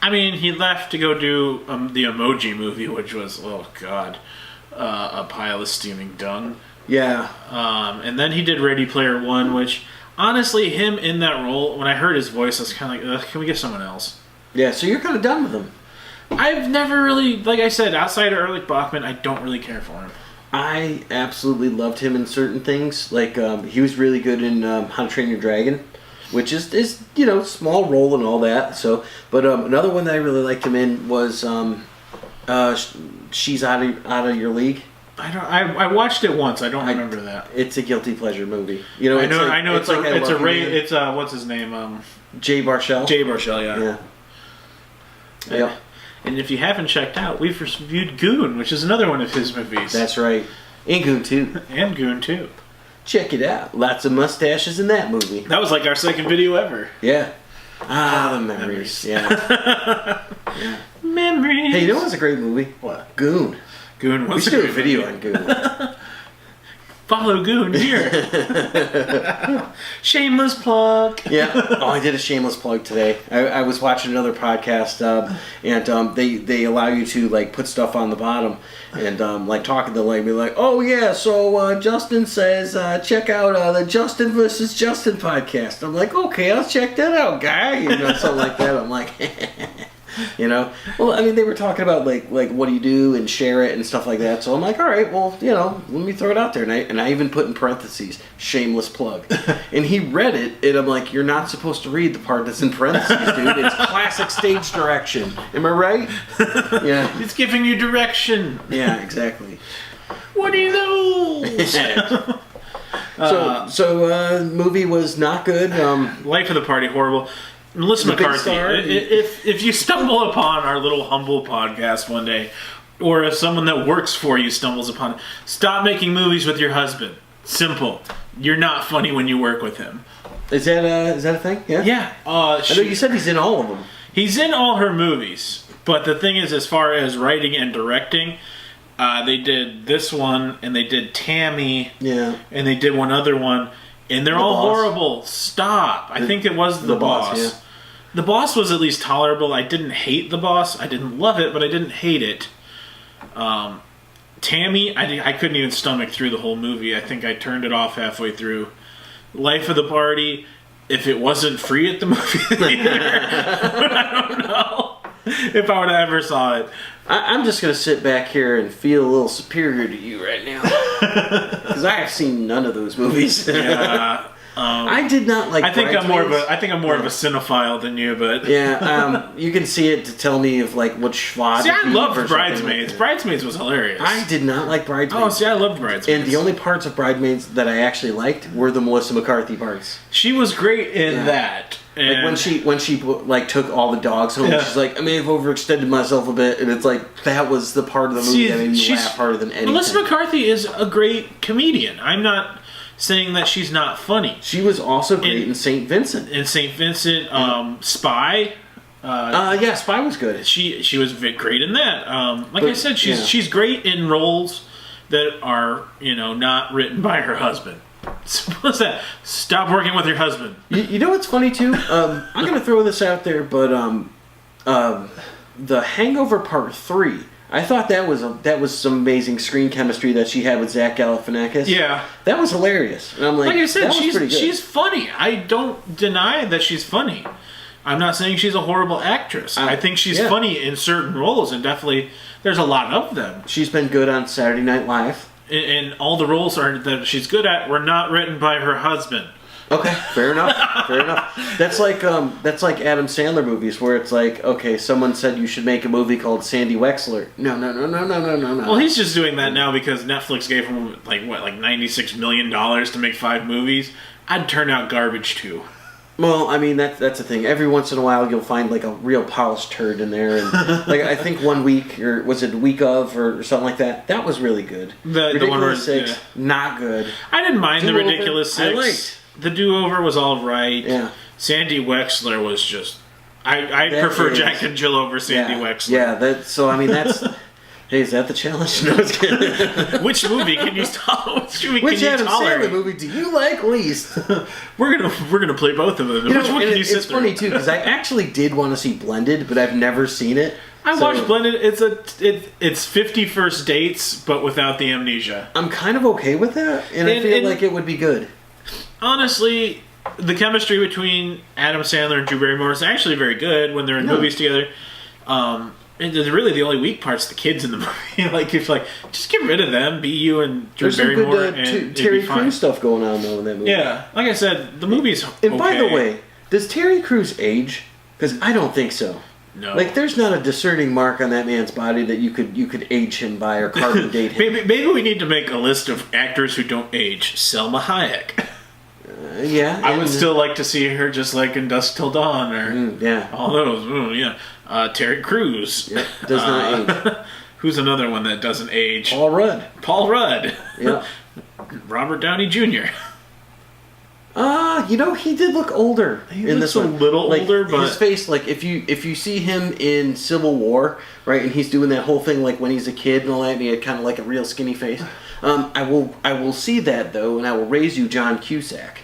I mean, he left to go do the Emoji Movie, which was, oh god, a pile of steaming dung. Yeah. And then he did Ready Player One, which, honestly, him in that role, when I heard his voice, I was kind of like, can we get someone else? Yeah, so you're kind of done with him. I've never really, like I said, outside of Erlich Bachman, I don't really care for him. I absolutely loved him in certain things. Like, he was really good in How to Train Your Dragon, which is small role and all that. So, but another one that I really liked him in was She's Out of Your League. I watched it once. I don't remember that. It's a guilty pleasure movie. I know. It's what's his name? Jay Baruchel. Jay Baruchel, yeah. Yep. And if you haven't checked out, we've reviewed Goon, which is another one of his movies. That's right. And Goon 2. And Goon 2. Check it out. Lots of mustaches in that movie. That was like our second video ever. Yeah. The memories. Yeah. Yeah. Memories. Hey, you know what's a great movie? What? Goon. Goon was we should do a video on Goon. Follow Goon here. Shameless plug. Yeah. Oh, I did a shameless plug today. I was watching another podcast, and they allow you to like put stuff on the bottom, and like talking to like be like, oh yeah, so Justen says check out the Justen versus Justen podcast. I'm like, okay, I'll check that out, guy. Something like that. I'm like. Well, I mean, they were talking about like what do you do and share it and stuff like that. So I'm like, all right, well, let me throw it out there. And I even put in parentheses, shameless plug. And he read it, and I'm like, you're not supposed to read the part that's in parentheses, dude. It's classic stage direction. Am I right? Yeah. It's giving you direction. Yeah, exactly. What do you know? So movie was not good. Life of the Party, horrible. Melissa McCarthy, if you stumble upon our little humble podcast one day, or if someone that works for you stumbles upon it, stop making movies with your husband. Simple. You're not funny when you work with him. Is that a thing? Yeah? Yeah. I know you said he's in all of them. He's in all her movies. But the thing is, as far as writing and directing, they did this one, and they did Tammy, and they did one other one, and they're all horrible. Stop. I think it was The Boss. Yeah. The Boss was at least tolerable. I didn't hate The Boss. I didn't love it, but I didn't hate it. Tammy, I couldn't even stomach through the whole movie. I think I turned it off halfway through. Life of the Party, if it wasn't free at the movie theater, I don't know. if I would have ever saw it. I'm just going to sit back here and feel a little superior to you right now. Because I have seen none of those movies. Yeah. I did not like. I think I'm more of a cinephile than you, but you can see it to tell me of like what schwa. See, I loved Bridesmaids. Like Bridesmaids was hilarious. I did not like Bridesmaids. Oh, see, I loved Bridesmaids. And the only parts of Bridesmaids that I actually liked were the Melissa McCarthy parts. She was great in that. And like when she like took all the dogs home, she's like, I may have overextended myself a bit, and it's like that was the part of the movie that made me laugh harder than anything. Melissa McCarthy is a great comedian. I'm not saying that she's not funny. She was also great in St. Vincent. In St. Vincent, Spy. Spy was good. She was great in that. I said, she's great in roles that are not written by her husband. What's that? Stop working with your husband. You know what's funny too? I'm going to throw this out there, but the Hangover Part 3. I thought that was some amazing screen chemistry that she had with Zach Galifianakis. Yeah, that was hilarious. And I'm like I said, she's funny. I don't deny that she's funny. I'm not saying she's a horrible actress. I think she's funny in certain roles, and definitely there's a lot of them. She's been good on Saturday Night Live. And all the roles that she's good at were not written by her husband. Okay, fair enough. Fair enough. That's like Adam Sandler movies where it's like, okay, someone said you should make a movie called Sandy Wexler. No. Well, he's just doing that now because Netflix gave him like $96 million to make 5 movies. I'd turn out garbage too. Well, I mean that's the thing. Every once in a while, you'll find like a real polished turd in there, and like I think one week or was it a week of or something like that. That was really good. The Ridiculous one where, Six, not good. I didn't mind Do-over, the Ridiculous Six. I liked. The Do-Over was all right. Yeah. Sandy Wexler was just. I prefer Jack and Jill over Sandy Wexler. Yeah. That's. Hey, is that the challenge? No, it's kidding. Which movie can you stop? Which Adam Sandler movie do you like least? We're gonna play both of them. Which one can you sit It's funny too because I actually did want to see Blended, but I've never seen it. I watched Blended. It's 50 First Dates, but without the amnesia. I'm kind of okay with that, and I feel like it would be good. Honestly, the chemistry between Adam Sandler and Drew Barrymore is actually very good when they're in movies together. And really the only weak part's the kids in the movie. Just get rid of them, be you and Drew Barrymore, There's some good Terry Crews stuff going on though in that movie. Yeah, like I said, the movie's okay. And by the way, does Terry Crews age? Because I don't think so. No. Like, there's not a discerning mark on that man's body that you could age him by or carbon date him. Maybe we need to make a list of actors who don't age. Selma Hayek. Yeah. I would still like to see her just like in Dusk Till Dawn or all those. Terry Crews. Yep, does not age. Who's another one that doesn't age? Paul Rudd. Yep. Robert Downey Jr. He did look older in this one. A little older, but his face, like if you see him in Civil War, right, and he's doing that whole thing like when he's a kid and all that, and he had kind of like a real skinny face. I will see that though, and I will raise you John Cusack.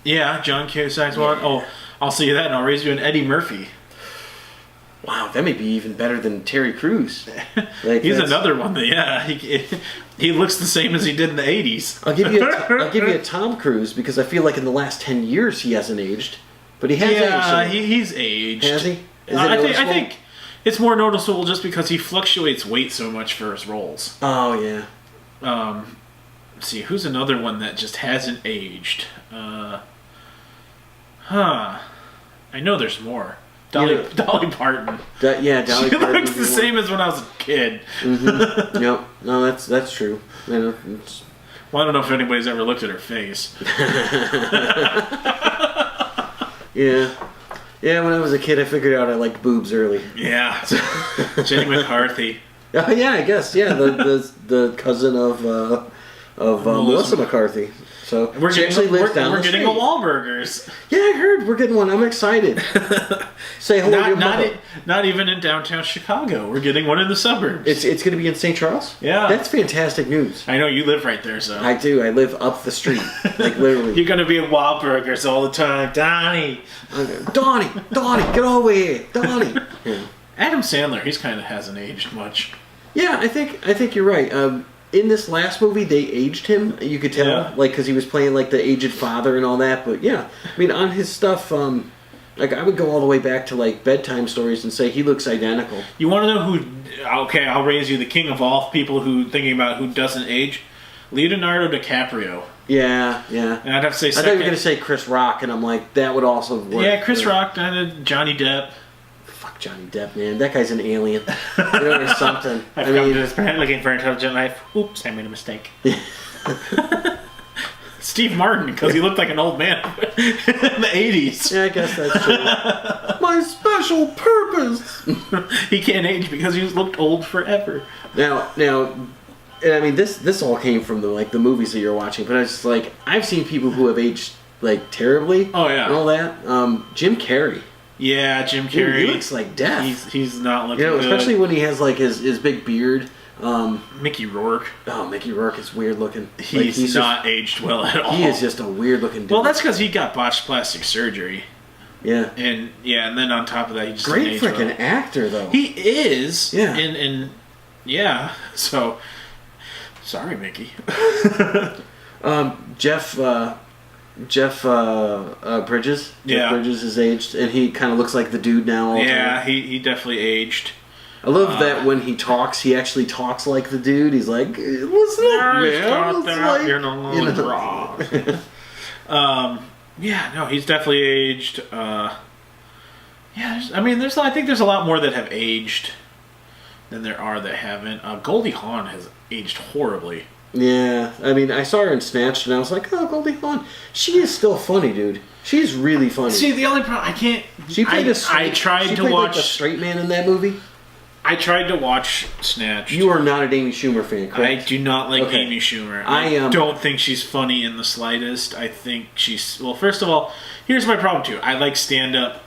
Yeah, John Cusack's one. Oh, I'll see that, and I'll raise you an Eddie Murphy. Wow, that may be even better than Terry Crews. He's another one that he looks the same as he did in the 80s. I'll give you a Tom Cruise because I feel like in the last 10 years he hasn't aged, but he has aged. Yeah, he's aged. Has he? I think it's more noticeable just because he fluctuates weight so much for his roles. Oh yeah. Let's see, who's another one that just hasn't aged? I know there's more. Dolly Parton. Dolly Parton. She looks the same as when I was a kid. Mm-hmm. Yep. No, that's true. Well, I don't know if anybody's ever looked at her face. Yeah. Yeah, when I was a kid, I figured out I liked boobs early. Yeah. Jenny McCarthy. Oh, yeah, I guess. Yeah, the cousin of Melissa McCarthy. So we're getting a Wahlburgers. Yeah, I heard we're getting one. I'm excited. Say hello to your mother. Not even in downtown Chicago. We're getting one in the suburbs. It's going to be in St. Charles? Yeah. That's fantastic news. I know, you live right there, so. I do. I live up the street. Like, literally. You're going to be at Wahlburgers all the time. Donnie, get over here. Donnie. Yeah. Adam Sandler, he's kind of hasn't aged much. Yeah, I think you're right. In this last movie, they aged him. You could tell, like, because he was playing like the aged father and all that. But yeah, I mean, on his stuff, Like, I would go all the way back to, like, bedtime stories and say he looks identical. You want to know who... Okay, I'll raise you the king of all people who thinking about who doesn't age. Leonardo DiCaprio. Yeah. And I'd have to say second. I thought you were going to say Chris Rock, and I'm like, that would also work. Yeah, Chris Rock, Johnny Depp. Fuck Johnny Depp, man. That guy's an alien. Or something. I've come to this planet looking for intelligent life. Oops, I made a mistake. Steve Martin, because he looked like an old man in the 80s. Yeah, I guess that's true. My special purpose. He can't age because he's looked old forever. Now, I mean, this all came from the movies that you're watching, but it's like, I've seen people who have aged, like, terribly. Oh, yeah. And all that. Jim Carrey. Yeah, Jim Carrey. Dude, he looks like death. He's not looking good. Especially when he has, like, his big beard. Mickey Rourke. Oh, Mickey Rourke is weird looking. He's not aged well at all. He is just a weird looking dude. Well, that's because he got botched plastic surgery. Yeah. And then on top of that, he just great freaking actor though. He is. Yeah. And yeah. So sorry, Mickey. Jeff Bridges. Yeah. Jeff Bridges is aged, and he kind of looks like the dude now. He definitely aged. I love that when he talks, he actually talks like the dude. He's like, "Listen up, man. You're no longer wrong." He's definitely aged. I think there's a lot more that have aged than there are that haven't. Goldie Hawn has aged horribly. Yeah, I mean, I saw her in Snatched, and I was like, "Oh, Goldie Hawn, she is still funny, dude. She's really funny." See, the only problem I can't. She played I tried to watch like a straight man in that movie. I tried to watch Snatched. You are not an Amy Schumer fan, correct? I do not like Amy Schumer. I don't think she's funny in the slightest. I think she's... Well, first of all, here's my problem, too. I like stand-up,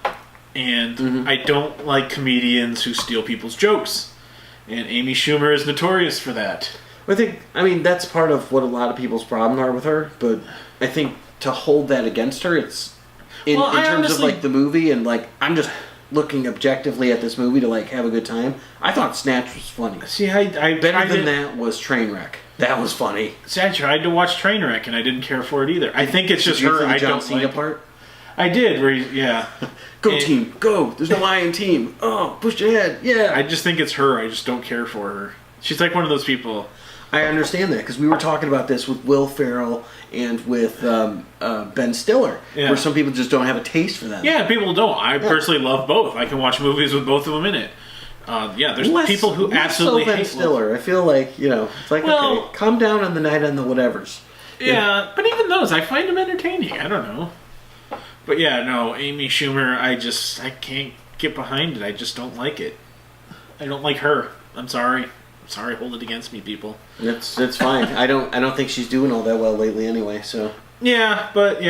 and I don't like comedians who steal people's jokes. And Amy Schumer is notorious for that. I mean, that's part of what a lot of people's problems are with her, but I think to hold that against her, it's... In terms of, like, the movie, and, like, I'm just... looking objectively at this movie to like have a good time. I thought Snatch was funny. See, I better than that was Trainwreck. That was funny. See, I tried to watch Trainwreck and I didn't care for it either. I think it's just her. I don't John Cena part. I did. Go team, go! There's no I in team. Oh, push ahead, yeah. I just think it's her. I just don't care for her. She's like one of those people. I understand that because we were talking about this with Will Ferrell and with Ben Stiller, where some people just don't have a taste for them. Yeah, people don't. I personally love both. I can watch movies with both of them in it. There's people who absolutely hate Ben Stiller. I feel like, it's like, okay, calm down on the night on the whatevers. Yeah, but even those, I find them entertaining. I don't know. But Amy Schumer, I can't get behind it. I just don't like it. I don't like her. I'm sorry. Hold it against me, people. That's fine. I don't think she's doing all that well lately anyway, so. Yeah, but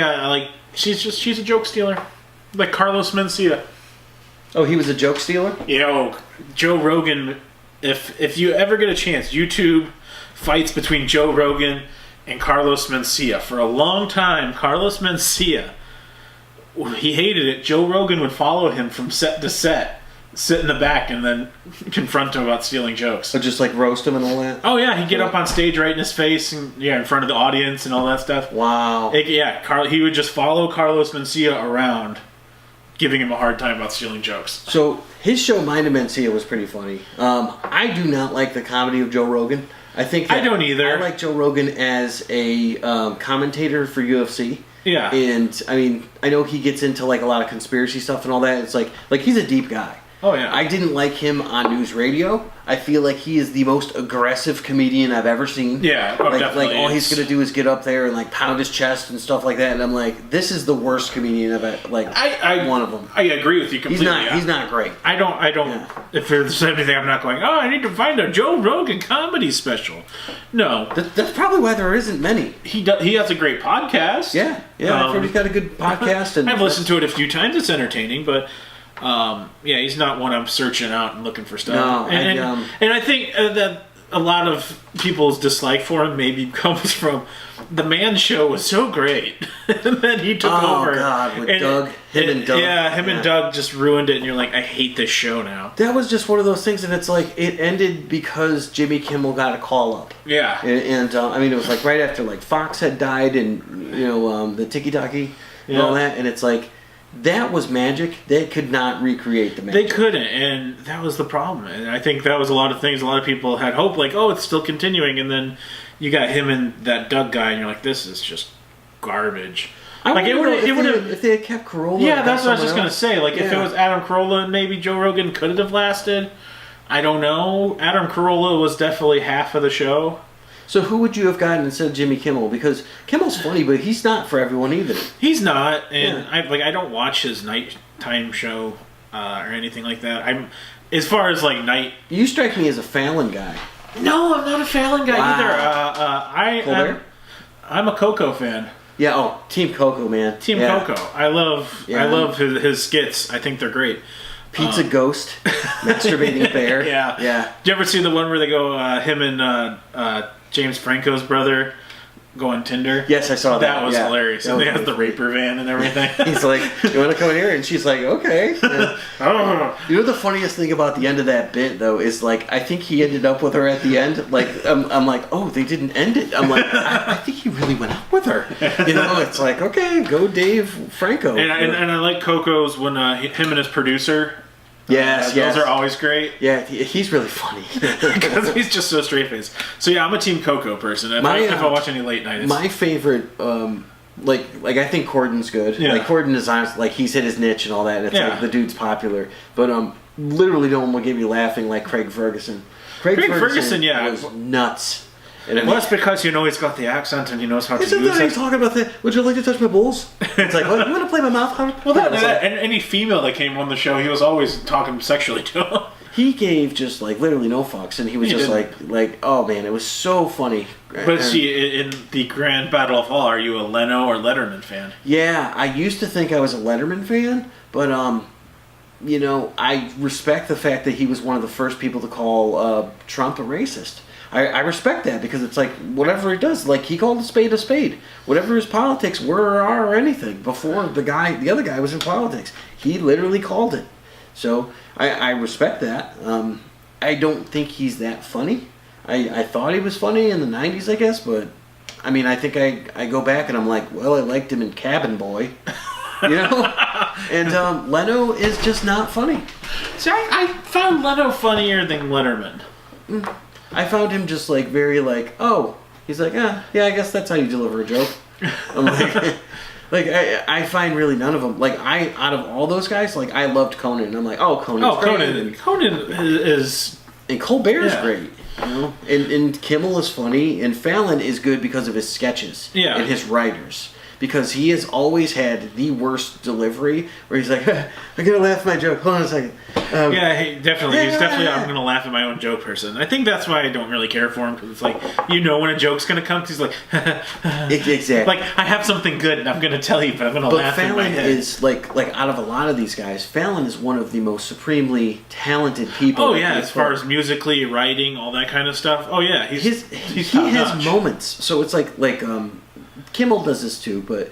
she's a joke stealer. Like Carlos Mencia. Oh, he was a joke stealer? Yeah, Joe Rogan. If you ever get a chance, YouTube fights between Joe Rogan and Carlos Mencia. For a long time, Carlos Mencia, he hated it. Joe Rogan would follow him from set to set, sit in the back, and then confront him about stealing jokes. So just like roast him and all that? Oh yeah, he'd get up on stage right in his face and in front of the audience and all that stuff. Wow. He would just follow Carlos Mencia around, giving him a hard time about stealing jokes. So his show Mind of Mencia was pretty funny. I do not like the comedy of Joe Rogan. I don't either. I like Joe Rogan as a commentator for UFC. Yeah. And I mean, I know he gets into like a lot of conspiracy stuff and all that. It's like he's a deep guy. Oh, yeah. I didn't like him on news radio. I feel like he is the most aggressive comedian I've ever seen. Yeah, definitely. Like all he's going to do is get up there and like pound his chest and stuff like that. And I'm like, this is the worst comedian I've ever, one of them. I agree with you completely. He's not great. I don't. Yeah. If there's anything, I'm not going, I need to find a Joe Rogan comedy special. No. That's probably why there isn't many. He has a great podcast. Yeah. I've heard he's got a good podcast. And I've listened to it a few times. It's entertaining, but... he's not one I'm searching out and looking for stuff. No, and I think that a lot of people's dislike for him maybe comes from the Man Show was so great, and then he took over. Oh God, with Doug, him and Doug. Yeah, him and Doug just ruined it, and you're like, I hate this show now. That was just one of those things, and it's like it ended because Jimmy Kimmel got a call up. Yeah, and I mean it was like right after like Fox had died, and the Tiki Taki and all that, and it's like. that was magic. They could not recreate the magic. They couldn't, and that was the problem. And I think that was a lot of things. A lot of people had hope, like, oh, it's still continuing, and then you got him and that Doug guy, and you're like, this is just garbage. If they had kept Carolla. Yeah, that's what I was just gonna say. Like, if it was Adam Carolla and maybe Joe Rogan, could it have lasted? I don't know. Adam Carolla was definitely half of the show. So who would you have gotten instead of Jimmy Kimmel? Because Kimmel's funny, but he's not for everyone either. He's not, and I don't watch his nighttime show or anything like that. I'm as far as like night. You strike me as a Fallon guy. No, I'm not a Fallon guy either. I'm a Coco fan. Yeah, Team Coco, man. Team Coco. I love his skits. I think they're great. Pizza Ghost, masturbating bear. Yeah. Did you ever see the one where they go him and James Franco's brother go on Tinder? Yes, I saw that. That was hilarious. And they have the raper van and everything. He's like, "You want to come in here?" And she's like, "Okay." You know the funniest thing about the end of that bit though is like I think he ended up with her at the end. Like I'm like, oh, they didn't end it. I'm like, I think he really went out with her. You know, it's like, okay, go Dave Franco. And I like Coco's when him and his producer. Yes. Those are always great. Yeah, he's really funny. Because he's just so straight-faced. So yeah, I'm a Team Coco person. If I watch any late night, my favorite, like I think Corden's good. Yeah. Like Corden is honest, like he's hit his niche and all that. And it's like the dude's popular, but literally no one will get me laughing like Craig Ferguson. Craig Ferguson was nuts. And that's because he's got the accent and he knows how to use it. He's talking about that. Would you like to touch my balls? It's like, what, you want to play my mouth? Well, and any female that came on the show, he was always talking sexually to them. He gave just like literally no fucks, and he was like, oh man, it was so funny. But see, in the Grand Battle of Hall, are you a Leno or Letterman fan? Yeah, I used to think I was a Letterman fan, but I respect the fact that he was one of the first people to call Trump a racist. I respect that because it's like whatever he does, like he called a spade. Whatever his politics were or anything before the other guy was in politics, he literally called it. So I respect that. I don't think he's that funny. I thought he was funny in the 90s, I guess, but I mean, I think I go back and I'm like, well, I liked him in Cabin Boy. You know? And Leno is just not funny. See, I found Leno funnier than Letterman. I found him just like very like, oh, he's like, yeah, I guess that's how you deliver a joke. I'm like, I find really none of them. Like out of all those guys, like I loved Conan. I'm like, oh, Conan's great. Conan is, and Colbert's great. You know, and Kimmel is funny, and Fallon is good because of his sketches and his writers. Because he has always had the worst delivery, where he's like, I'm gonna laugh at my joke. Hold on a second. Definitely. He's definitely I'm gonna laugh at my own joke person. I think that's why I don't really care for him, because it's like, when a joke's gonna come, he's like, exactly. Like I have something good and I'm gonna tell you, but I'm gonna laugh in my head. Fallon is like out of a lot of these guys, Fallon is one of the most supremely talented people. Oh yeah, as far as musically, writing, all that kind of stuff. Oh yeah, he has moments. So it's like Kimmel does this too, but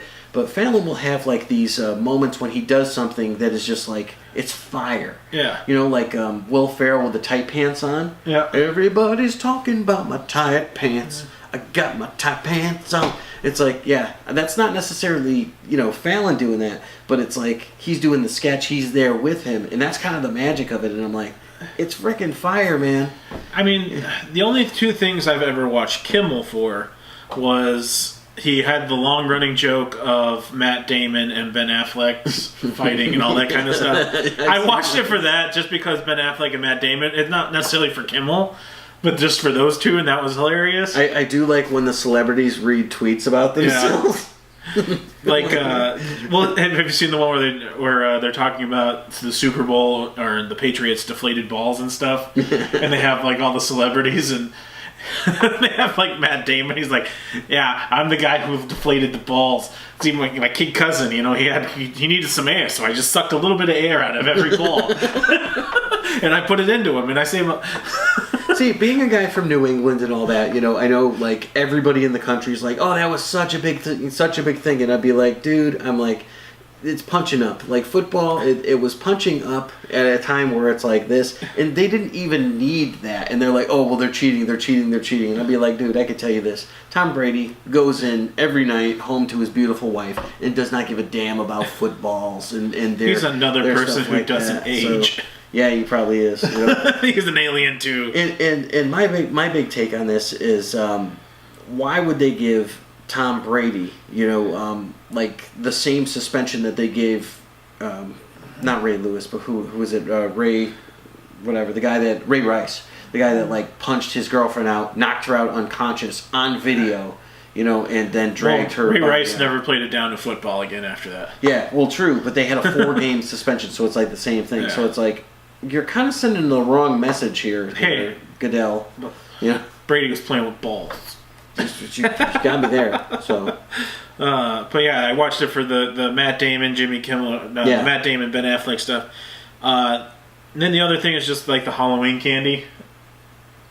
Fallon will have like these moments when he does something that is just like it's fire. Yeah. You know, like Will Ferrell with the tight pants on. Yeah. Everybody's talking about my tight pants. I got my tight pants on. It's like, yeah, that's not necessarily Fallon doing that, but it's like he's doing the sketch. He's there with him, and that's kind of the magic of it. And I'm like, it's freaking fire, man. I mean, the only two things I've ever watched Kimmel for was. He had the long-running joke of Matt Damon and Ben Affleck's fighting and all that kind of stuff. I watched it for that, just because Ben Affleck and Matt Damon. It's not necessarily for Kimmel, but just for those two, and that was hilarious. I do like when the celebrities read tweets about themselves. Yeah. Like, have you seen the one where they're talking about the Super Bowl or the Patriots deflated balls and stuff, and they have like all the celebrities and. They have like Matt Damon. He's like, yeah, I'm the guy who deflated the balls. See, my kid cousin, he needed some air, so I just sucked a little bit of air out of every ball, and I put it into him, and I saved him. See, being a guy from New England and all that, I know like everybody in the country is like, oh, that was such a big thing, and I'd be like, dude, I'm like, it's punching up. Like football, it was punching up at a time where it's like this, and they didn't even need that. And they're like, oh, well, they're cheating. And I'd be like, dude, I could tell you this. Tom Brady goes in every night home to his beautiful wife and does not give a damn about footballs and their, he's another their person stuff who like doesn't that. age. So, yeah, he probably is. You know? He's an alien too. And my big take on this is why would they give Tom Brady, like the same suspension that they gave, not Ray Lewis, but who was it? Ray, whatever, Ray Rice, the guy that like punched his girlfriend out, knocked her out unconscious on video, and then dragged her. Ray Rice never played it down to football again after that. Yeah, well, true, but they had a 4-game suspension, so it's like the same thing. Yeah. So it's like you're kind of sending the wrong message here, hey, Goodell. Brady was playing with balls. You got me there. So, but yeah, I watched it for the Matt Damon, Jimmy Kimmel, Matt Damon, Ben Affleck stuff. And then the other thing is just like the Halloween candy.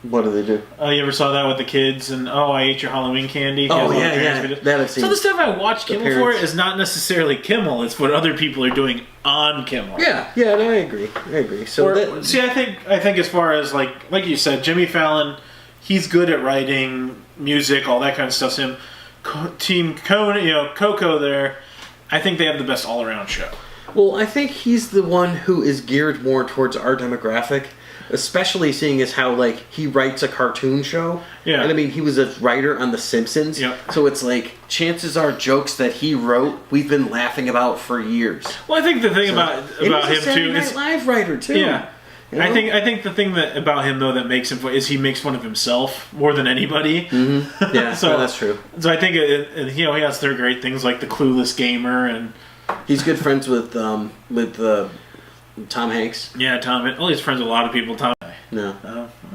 What do they do? You ever saw that with the kids? And I ate your Halloween candy. Oh yeah. That I've seen. So the stuff I watch Kimmel for is not necessarily Kimmel. It's what other people are doing on Kimmel. Yeah. No, I agree. So I think as far as like you said, Jimmy Fallon, he's good at writing music, all that kind of stuff. Him, Team Coco there. I think they have the best all-around show. Well, I think he's the one who is geared more towards our demographic. Especially seeing as how like he writes a cartoon show, and I mean he was a writer on The Simpsons, so it's like chances are jokes that he wrote we've been laughing about for years. Well, I think the thing about him too is Night Live writer too. Yeah, I think the thing that about him though that makes him is he makes fun of himself more than anybody. Mm-hmm. Yeah, so that's true. So I think he has their great things like the Clueless Gamer, and he's good friends with Tom Hanks. Yeah, Tom. Well, he's friends with a lot of people. Tom. No.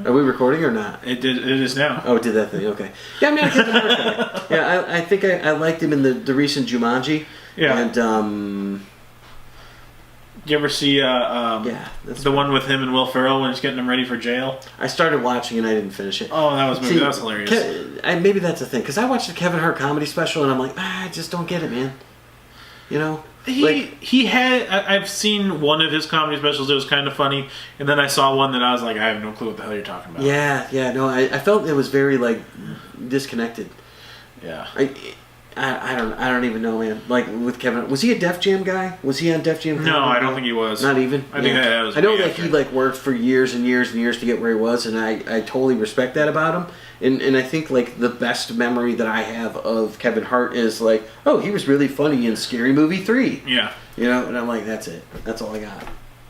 Are we recording or not? It is now. Oh, it did that thing. Okay. Yeah, I mean, I get the mark. Yeah, I think I liked him in the recent Jumanji. Yeah. And you ever see the one with him and Will Ferrell when he's getting him ready for jail? I started watching and I didn't finish it. Oh, that was hilarious. Maybe that's the thing because I watched the Kevin Hart comedy special and I'm like, I just don't get it, man. He had. I've seen one of his comedy specials. It was kind of funny, and then I saw one that I was like, I have no clue what the hell you're talking about. Yeah. No, I felt it was very like disconnected. Yeah. I don't even know, man. Like with Kevin, was he a Def Jam guy? Was he on Def Jam? No, I don't think he was. Not even. I think that was. I know that he like worked for years and years and years to get where he was, and I totally respect that about him. And I think like the best memory that I have of Kevin Hart is like, oh, he was really funny in Scary Movie 3. Yeah. And I'm like, that's it. That's all I got.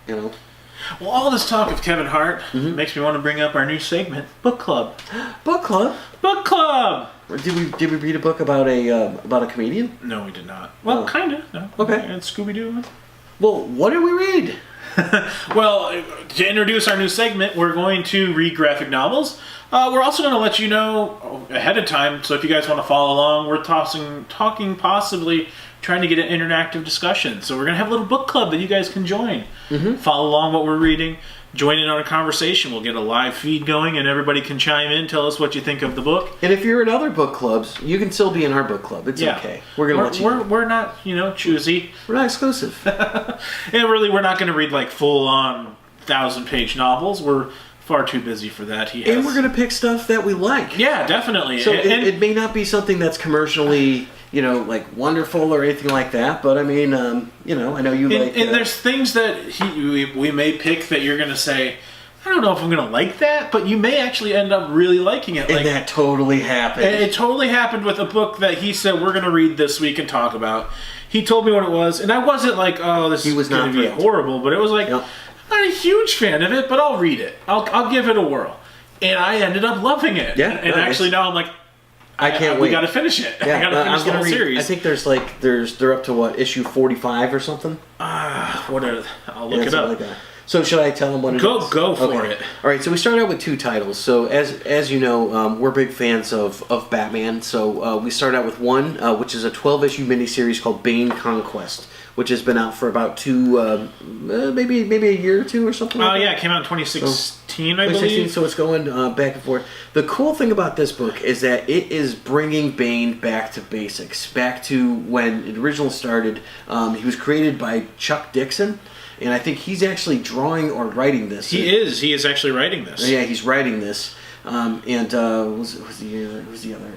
Well, all this talk of Kevin Hart makes me want to bring up our new segment, Book Club. Book Club. Book Club. Did we read a book about a comedian? No, we did not. Well, kind of. No. Okay. And Scooby Doo. Well, what did we read? Well, to introduce our new segment, we're going to read graphic novels. We're also going to let you know ahead of time, so if you guys want to follow along, we're talking possibly trying to get an interactive discussion. So we're going to have a little book club that you guys can join. Mm-hmm. Follow along what we're reading. Join in on a conversation. We'll get a live feed going, and everybody can chime in, tell us what you think of the book. And if you're in other book clubs, you can still be in our book club. It's okay. We're not, choosy. We're not exclusive. And really, we're not going to read like full-on 1,000-page novels. We're far too busy for that. And we're going to pick stuff that we like. Yeah, definitely. So it may not be something that's commercially, like wonderful or anything like that. But I mean, I know you like. And there's things that we may pick that you're going to say, I don't know if I'm going to like that, but you may actually end up really liking it. And that totally happened. And it totally happened with a book that he said we're going to read this week and talk about. He told me what it was, and I wasn't like, oh, this is going to be horrible, but it was like. Yep. I'm not a huge fan of it, but I'll read it. I'll give it a whirl. And I ended up loving it. Yeah, and actually now I'm like, I can't wait. We got to finish it. Yeah, I got to finish the whole series. I think they're up to what, issue 45 or something? I'll look it up. Like that. So should I tell them what it is? Go for it. All right, so we started out with 2 titles. So as you know, we're big fans of Batman. So we started out with one, which is a 12-issue miniseries called Bane Conquest, which has been out for about maybe a year or two or something like that. Yeah, it came out in 2016. 2016, I believe. So it's going back and forth. The cool thing about this book is that it is bringing Bane back to basics, back to when it originally started. He was created by Chuck Dixon, and I think he's actually drawing or writing this. He is actually writing this. Yeah, he's writing this. Who's the other?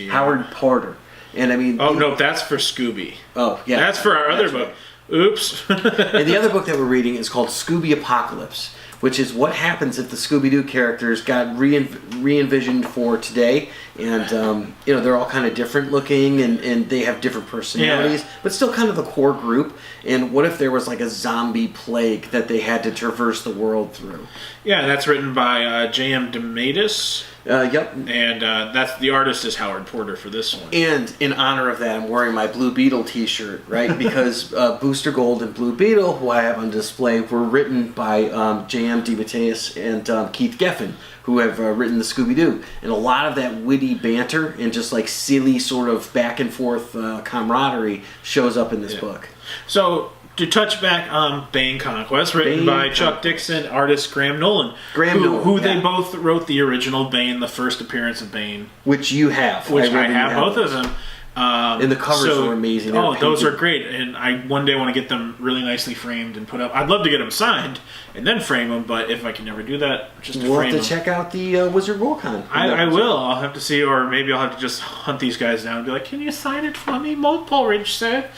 Howard Porter. And I mean... Oh, no, that's for Scooby. Oh, yeah. That's for our other book. Oops. And the other book that we're reading is called Scooby Apocalypse, which is what happens if the Scooby-Doo characters got re-envisioned for today. And, they're all kind of different looking, and they have different personalities, but still kind of the core group. And what if there was like a zombie plague that they had to traverse the world through? Yeah, that's written by J.M. DeMatteis. Yep. And that's the artist is Howard Porter for this one. And in honor of that, I'm wearing my Blue Beetle t-shirt, right? Because Booster Gold and Blue Beetle, who I have on display, were written by J.M. DeMatteis and Keith Geffen, who have written the Scooby-Doo. And a lot of that witty banter and just like silly sort of back and forth camaraderie shows up in this book. So... to touch back on Bane Conquest, written by Chuck Dixon, artist Graham Nolan. Who they both wrote the original Bane, the first appearance of Bane. Which you have. Which I have both of them. And the covers were amazing. Those are great. And I one day want to get them really nicely framed and put up. I'd love to get them signed and then frame them, but if I can never do that, just to frame them. We'll have to check out the Wizard Worldcon. I will. I'll have to see, or maybe I'll have to just hunt these guys down and be like, can you sign it for me, Mulporridge, sir?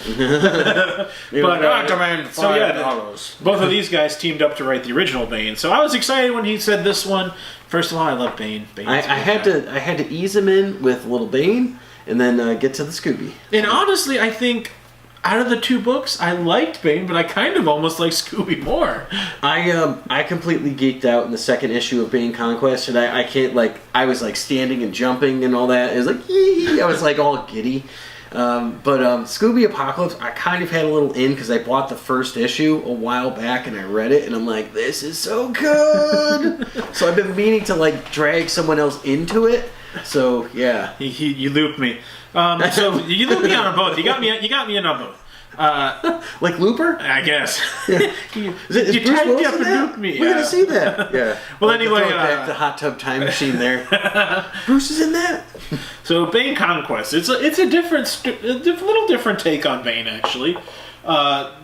But I demand $5. Both of these guys teamed up to write the original Bane, so I was excited when he said this one. First of all, I love Bane. I had to ease him in with a little Bane, and then get to the Scooby. And honestly, I think out of the two books, I liked Bane, but I kind of almost like Scooby more. I completely geeked out in the second issue of Bane Conquest, and I can't I was like standing and jumping and all that. It was like yee! I was like all giddy. But Scooby Apocalypse, I kind of had a little in because I bought the first issue a while back and I read it and I'm like, this is so good. So I've been meaning to drag someone else into it. So yeah, you looped me. So you looped me on a boat. You got me in a boat. Like Looper? I guess. Yeah. you tied me up and looped me. We're gonna see that. Yeah. Well, anyway, back the hot tub time machine there. Bruce is in that. So Bane Conquest. It's a little different take on Bane actually.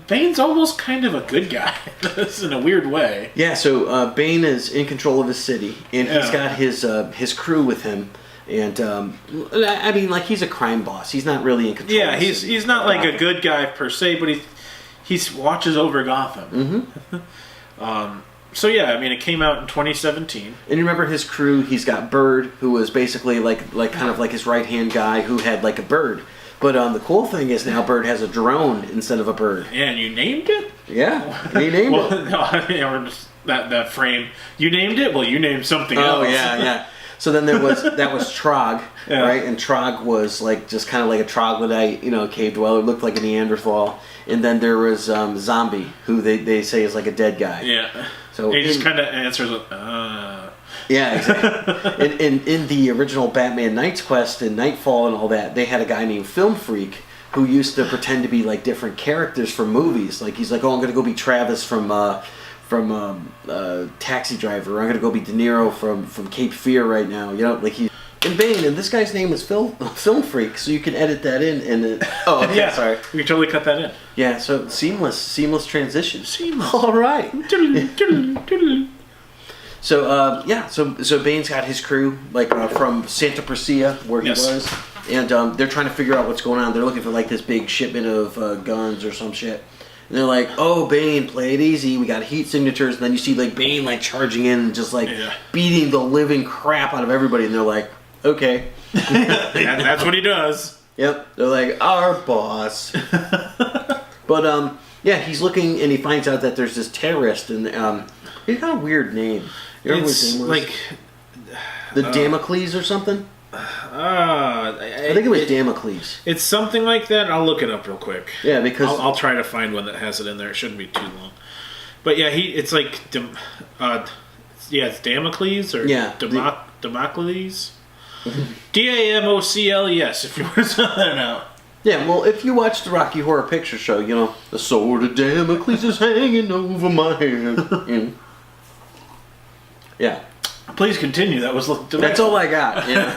Bane's almost kind of a good guy in a weird way. Yeah. So Bane is in control of his city, and he's got his crew with him. And I mean, he's a crime boss. He's not really in control. Yeah, he's not like a good guy per se, but he watches over Gotham. Mm-hmm. So yeah, I mean, it came out in 2017. And you remember his crew? He's got Bird, who was basically kind of like his right hand guy, who had a bird. But the cool thing is now Bird has a drone instead of a bird. Yeah, and you named it? Yeah, he named it. No, that frame. You named it? Well, you named something else. Oh yeah. So then that was Trogg, right? And Trogg was just kind of like a troglodyte, cave dweller, looked like a Neanderthal. And then there was Zombie, who they say is like a dead guy. Yeah. So he just kind of answers with, Yeah, exactly. in the original Batman Knight's Quest and Nightfall and all that, they had a guy named Film Freak who used to pretend to be different characters from movies. He's like, oh, I'm going to go be Travis from Taxi Driver. Or I'm going to go be De Niro from Cape Fear right now. He's in Bane, and this guy's name is Film Freak, so you can edit that in. And oh, okay, yeah, sorry, we can totally cut that in. Yeah, so seamless transition. Seamless. All right. So Bane's got his crew from Santa Priscilla, where he was, and they're trying to figure out what's going on. They're looking for this big shipment of guns or some shit. And they're like, oh, Bane, play it easy. We got heat signatures. And then you see Bane charging in and just beating the living crap out of everybody. And they're like, okay. That's what he does. Yep. They're like, our boss. But he's looking and he finds out that there's this terrorist and he's got a weird name. You remember what his name was? The Damocles or something? I think it was Damocles. It's something like that. I'll look it up real quick. Yeah, because I'll try to find one that has it in there. It shouldn't be too long. But yeah, it's it's Damocles or Damocles. Damocles. If you were to spell that out. Yeah, well, if you watch the Rocky Horror Picture Show, the sword of Damocles is hanging over my head. Yeah. Please continue. That was delightful. That's all I got. Yeah.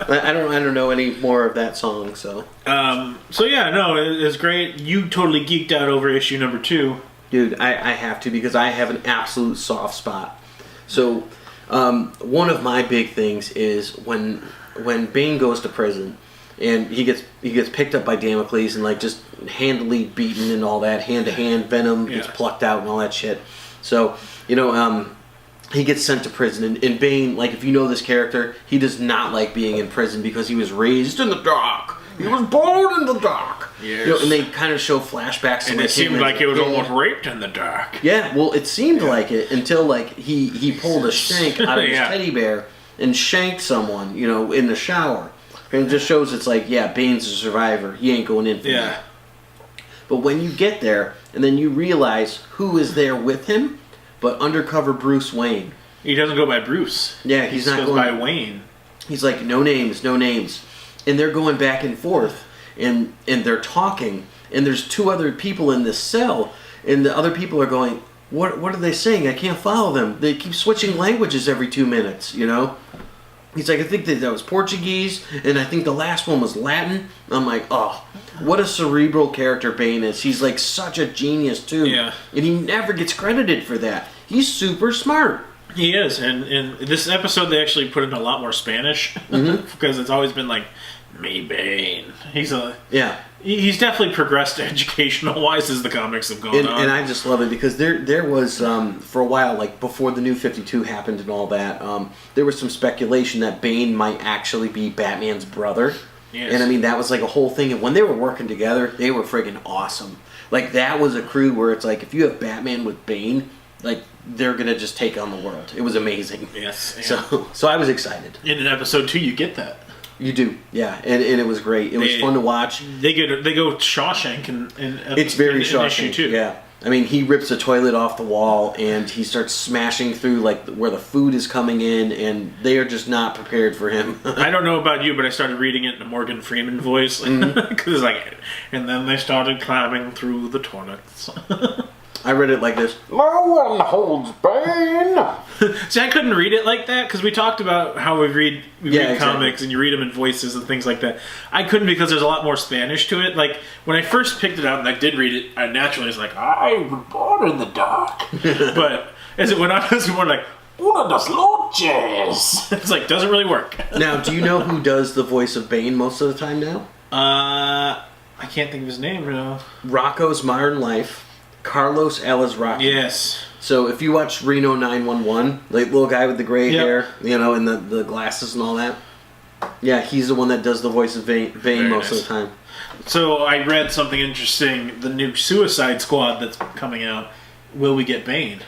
I don't know any more of that song. So. So yeah, no, it's great. You totally geeked out over issue number 2. Dude, I have to because I have an absolute soft spot. So, one of my big things is when Bane goes to prison and he gets picked up by Damocles and like just handily beaten and all that, hand to hand, venom gets plucked out and all that shit. So, he gets sent to prison and Bane, like if you know this character, he does not like being in prison because he was raised in the dark. He was born in the dark. Yes. And they kind of show flashbacks to and it seemed like he was almost raped in the dark. Yeah, well, it seemed like it until like he pulled a shank out of his teddy bear and shanked someone, in the shower. And it just shows it's like, Bane's a survivor. He ain't going in for that. But when you get there and then you realize who is there with him, but undercover Bruce Wayne. He doesn't go by Bruce. Yeah, he not going by Wayne. He's like, no names. And they're going back and forth, and they're talking, and there's 2 other people in this cell, and the other people are going, what are they saying? I can't follow them. They keep switching languages every 2 minutes, He's like, I think that was Portuguese, and I think the last one was Latin. I'm like, oh, what a cerebral character Bane is. He's like such a genius, too. Yeah. And he never gets credited for that. He's super smart. He is, and in this episode they actually put in a lot more Spanish because it's always been like, me Bane. He's definitely progressed educational wise as the comics have gone on. And I just love it because there was for a while, like before the New 52 happened and all that, there was some speculation that Bane might actually be Batman's brother. Yes. And I mean that was like a whole thing. And when they were working together, they were friggin' awesome. Like that was a crew where it's like if you have Batman with Bane, like they're gonna just take on the world. It was amazing. Yes. Yeah. So I was excited. In episode 2, you get that. You do, yeah, and it was great. It was fun to watch. They go Shawshank in it's very in Shawshank issue 2. Yeah. I mean, he rips a toilet off the wall and he starts smashing through like where the food is coming in, and they are just not prepared for him. I don't know about you, but I started reading it in a Morgan Freeman voice because and then they started climbing through the toilets. I read it like this. No one holds Bane. See, I couldn't read it like that because we talked about how we read comics and you read them in voices and things like that. I couldn't because there's a lot more Spanish to it. Like when I first picked it up and I did read it, I naturally was like, I was born in the dark. But as it went on, I was more like, una das noches. It's like doesn't really work. Now, do you know who does the voice of Bane most of the time now? I can't think of his name now. Rocco's Modern Life. Carlos Alazraqui. Yes. So if you watch Reno 911, the little guy with the gray hair, and the glasses and all that, he's the one that does the voice of Bane most of the time. So I read something interesting. The new Suicide Squad that's coming out. Will we get Bane?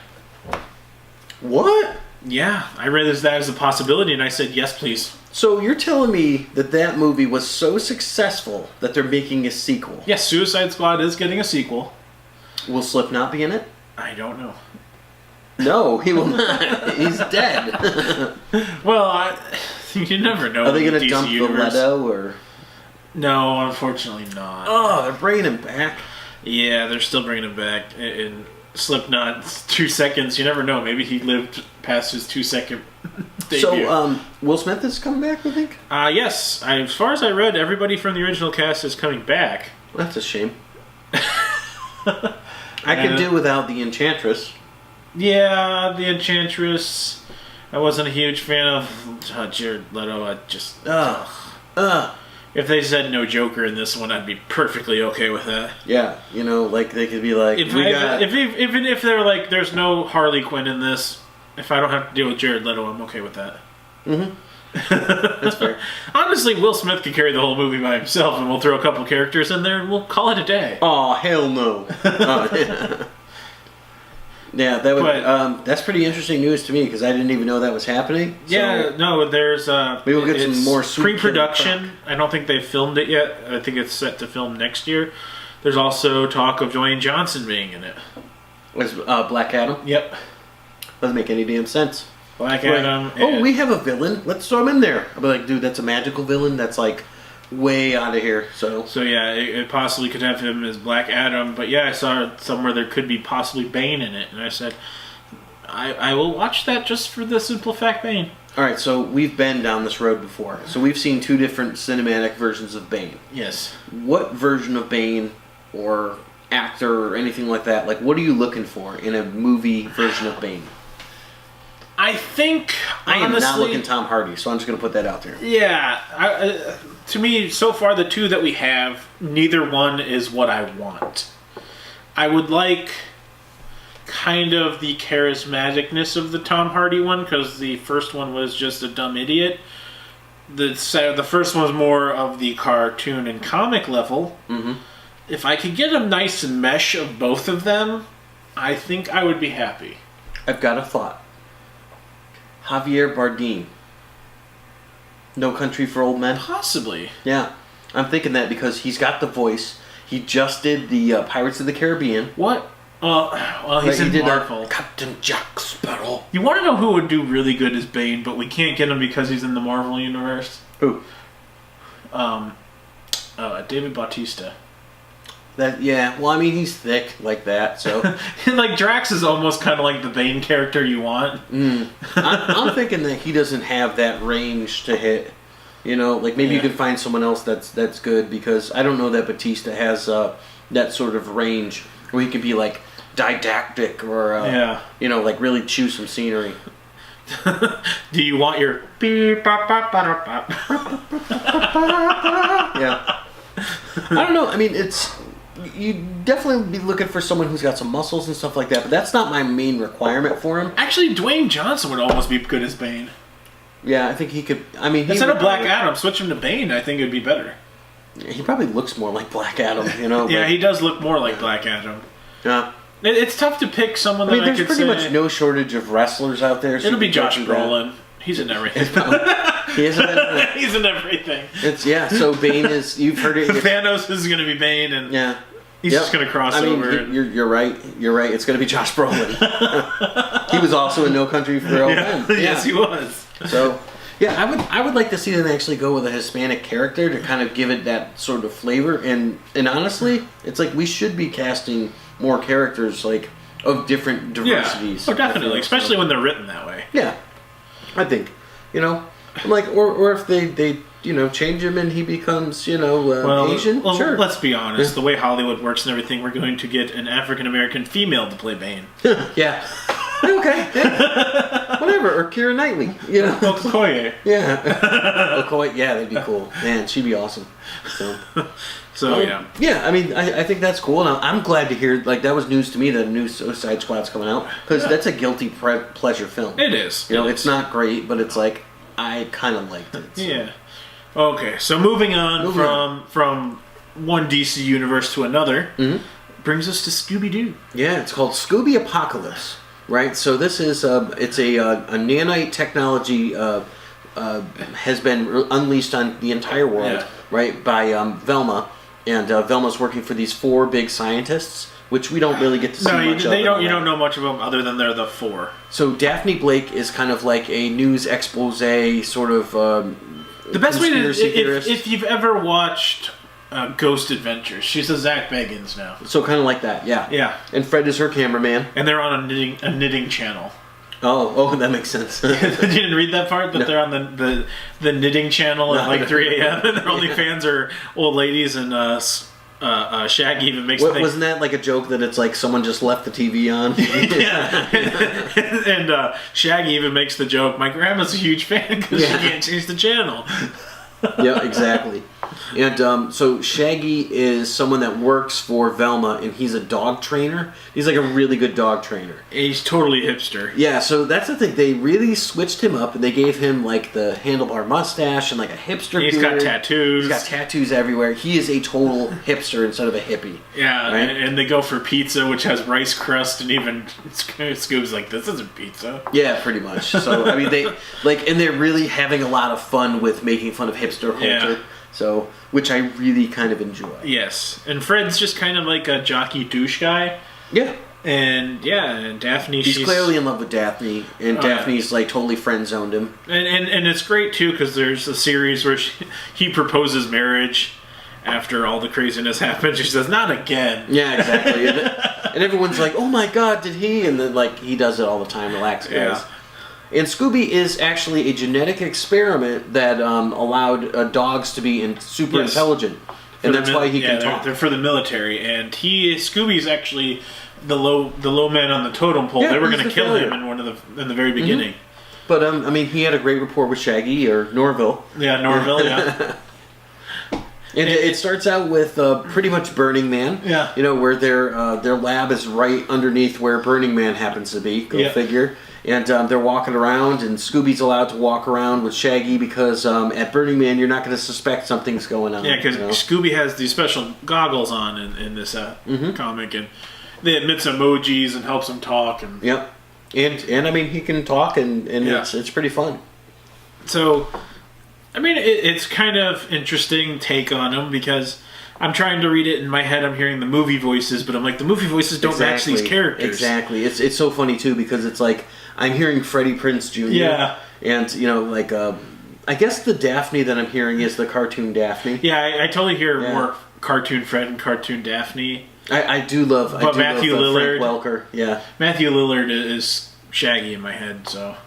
What? Yeah, I read that as a possibility, and I said yes, please. So you're telling me that movie was so successful that they're making a sequel? Yes, Suicide Squad is getting a sequel. Will Slipknot be in it? I don't know. No, he will not. He's dead. Well, you never know. Are they going to dump the Leto or? No, unfortunately not. Oh, they're bringing him back. Yeah, they're still bringing him back. In Slipknot, 2 seconds. You never know. Maybe he lived past his 2-second debut. So, Will Smith is coming back, you think? Yes. As far as I read, everybody from the original cast is coming back. Well, that's a shame. I could do without the Enchantress. Yeah, the Enchantress. I wasn't a huge fan of Jared Leto. I just... If they said no Joker in this one, I'd be perfectly okay with that. Yeah, like they could be like... Even if they're like, there's no Harley Quinn in this, if I don't have to deal with Jared Leto, I'm okay with that. Mm-hmm. That's fair. Honestly, Will Smith could carry the whole movie by himself, and we'll throw a couple characters in there, and we'll call it a day. Oh, hell no. Yeah, that would. That's pretty interesting news to me because I didn't even know that was happening. So yeah, no, there's. Maybe we'll get some more pre-production. I don't think they've filmed it yet. I think it's set to film next year. There's also talk of Dwayne Johnson being in it. Was Black Adam? Yep. Doesn't make any damn sense. Black Adam. Oh, we have a villain. Let's throw him in there. I'll be like, dude, that's a magical villain. That's like way out of here. So yeah, it possibly could have him as Black Adam. But yeah, I saw somewhere there could be possibly Bane in it, and I said, I will watch that just for the simple fact Bane. All right, so we've been down this road before. So we've seen 2 different cinematic versions of Bane. Yes. What version of Bane or actor or anything like that, like what are you looking for in a movie version of Bane? I think, I am honestly, not looking Tom Hardy, so I'm just going to put that out there. Yeah. To me, so far, the 2 that we have, neither one is what I want. I would like kind of the charismaticness of the Tom Hardy one, because the first one was just a dumb idiot. The first one was more of the cartoon and comic level. Mm-hmm. If I could get a nice mesh of both of them, I think I would be happy. I've got a thought. Javier Bardem. No Country for Old Men? Possibly. Yeah. I'm thinking that because he's got the voice. He just did the Pirates of the Caribbean. What? Well, he's in Marvel. Captain Jack Sparrow. You want to know who would do really good as Bane, but we can't get him because he's in the Marvel universe? Who? David Bautista. Well, I mean, he's thick like that, so... Like, Drax is almost kind of like the Bane character you want. I'm thinking that he doesn't have that range to hit. You know, like, maybe you could find someone else that's good, because I don't know that Bautista has that sort of range where he could be, like, didactic or, you know, like, really chew some scenery. Do you want your... beep, bop, bop, bop, bop. Yeah. I don't know. I mean, you'd definitely be looking for someone who's got some muscles and stuff like that, but that's not my main requirement for him. Actually, Dwayne Johnson would almost be good as Bane. Yeah, I think he could... I mean, instead of Black Adam, switch him to Bane, I think it would be better. He probably looks more like Black Adam, you know? Yeah, he does look more like Black Adam. Yeah. It's tough to pick someone that I could say... there's pretty much no shortage of wrestlers out there. So it'll be Josh Brolin. He's in everything. He is in everything. He's in everything. So Bane is... You've heard it... Thanos is going to be Bane, and he's just going to cross over. You're right. You're right. It's going to be Josh Brolin. He was also in No Country for Old Men. Yes, he was. So... Yeah, I would like to see them actually go with a Hispanic character to kind of give it that sort of flavor. And honestly, it's like we should be casting more characters like of different diversities. Yeah, definitely, especially when they're written that way. Yeah, I think like or if they change him and he becomes Asian. Well, sure. Let's be honest. The way Hollywood works and everything, we're going to get an African American female to play Bane. Yeah. Okay, yeah. Whatever, or Keira Knightley, Okoye. Yeah. Okoye, yeah, that'd be cool. Man, she'd be awesome. So yeah. Yeah, I mean, I think that's cool, and I'm glad to hear, like, that was news to me that a new Suicide Squad's coming out, because that's a guilty pleasure film. It is. It's not great, but it's like, I kind of liked it. So. Yeah. Okay, so moving on from one DC universe to another, brings us to Scooby-Doo. Yeah, it's called Scooby Apocalypse. Right, so this is a nanite technology has been unleashed on the entire world, right, by Velma, and Velma's working for these 4 big scientists, which we don't really get to see much of. You don't know much of them other than they're the 4. So Daphne Blake is kind of like a news expose sort of the best way to if you've ever watched Ghost Adventures. She's a Zach Bagans now. So kind of like that, yeah. Yeah. And Fred is her cameraman. And they're on a knitting channel. Oh, that makes sense. You didn't read that part? That they're on the knitting channel at like 3 a.m. and their only fans are old ladies, and Shaggy even makes wasn't that like a joke that it's like someone just left the TV on? Yeah. and Shaggy even makes the joke, my grandma's a huge fan because she can't change the channel. Yeah, exactly. And so Shaggy is someone that works for Velma, and he's a dog trainer. He's like a really good dog trainer. He's totally hipster. Yeah, so that's the thing. They really switched him up, and they gave him like the handlebar mustache and like a hipster beard. He's got tattoos. He's got tattoos everywhere. He is a total hipster instead of a hippie. Yeah, right? and they go for pizza, which has rice crust, and even Scoob's like, this isn't pizza. Yeah, pretty much. So, I mean, they're really having a lot of fun with making fun of hipster culture. Yeah. So, which I really kind of enjoy. Yes. And Fred's just kind of like a jockey douche guy. Yeah. And Daphne, she's clearly in love with Daphne, and Daphne's like totally friend zoned him. And it's great too because there's a series where he proposes marriage, after all the craziness happened. She says, "Not again." Yeah, exactly. And everyone's like, "Oh my God, did he?" And then like he does it all the time. Relax, guys. Yeah. And Scooby is actually a genetic experiment that allowed dogs to be super intelligent, and that's why he can talk. They're for the military, and Scooby's actually the low man on the totem pole. They were going to kill him in the very beginning. But I mean, he had a great rapport with Shaggy or Norville. Yeah, Norville. Yeah. And it starts out with pretty much Burning Man. Yeah. You know, where their lab is right underneath where Burning Man happens to be. Go figure. And they're walking around, and Scooby's allowed to walk around with Shaggy because at Burning Man, you're not going to suspect something's going on. Yeah, because Scooby has these special goggles on in this comic, and they emits emojis and helps him talk. And yep. And I mean, he can talk, and it's pretty fun. So, I mean, it's kind of interesting take on him because I'm trying to read it in my head. I'm hearing the movie voices, but I'm like, the movie voices don't match these characters. Exactly. It's so funny too because it's like I'm hearing Freddie Prinze Jr. Yeah. And like I guess the Daphne that I'm hearing is the cartoon Daphne. Yeah, I totally hear more cartoon Fred and cartoon Daphne. I do love. But Matthew Lillard, Frank Welker. Yeah. Matthew Lillard is Shaggy in my head, so.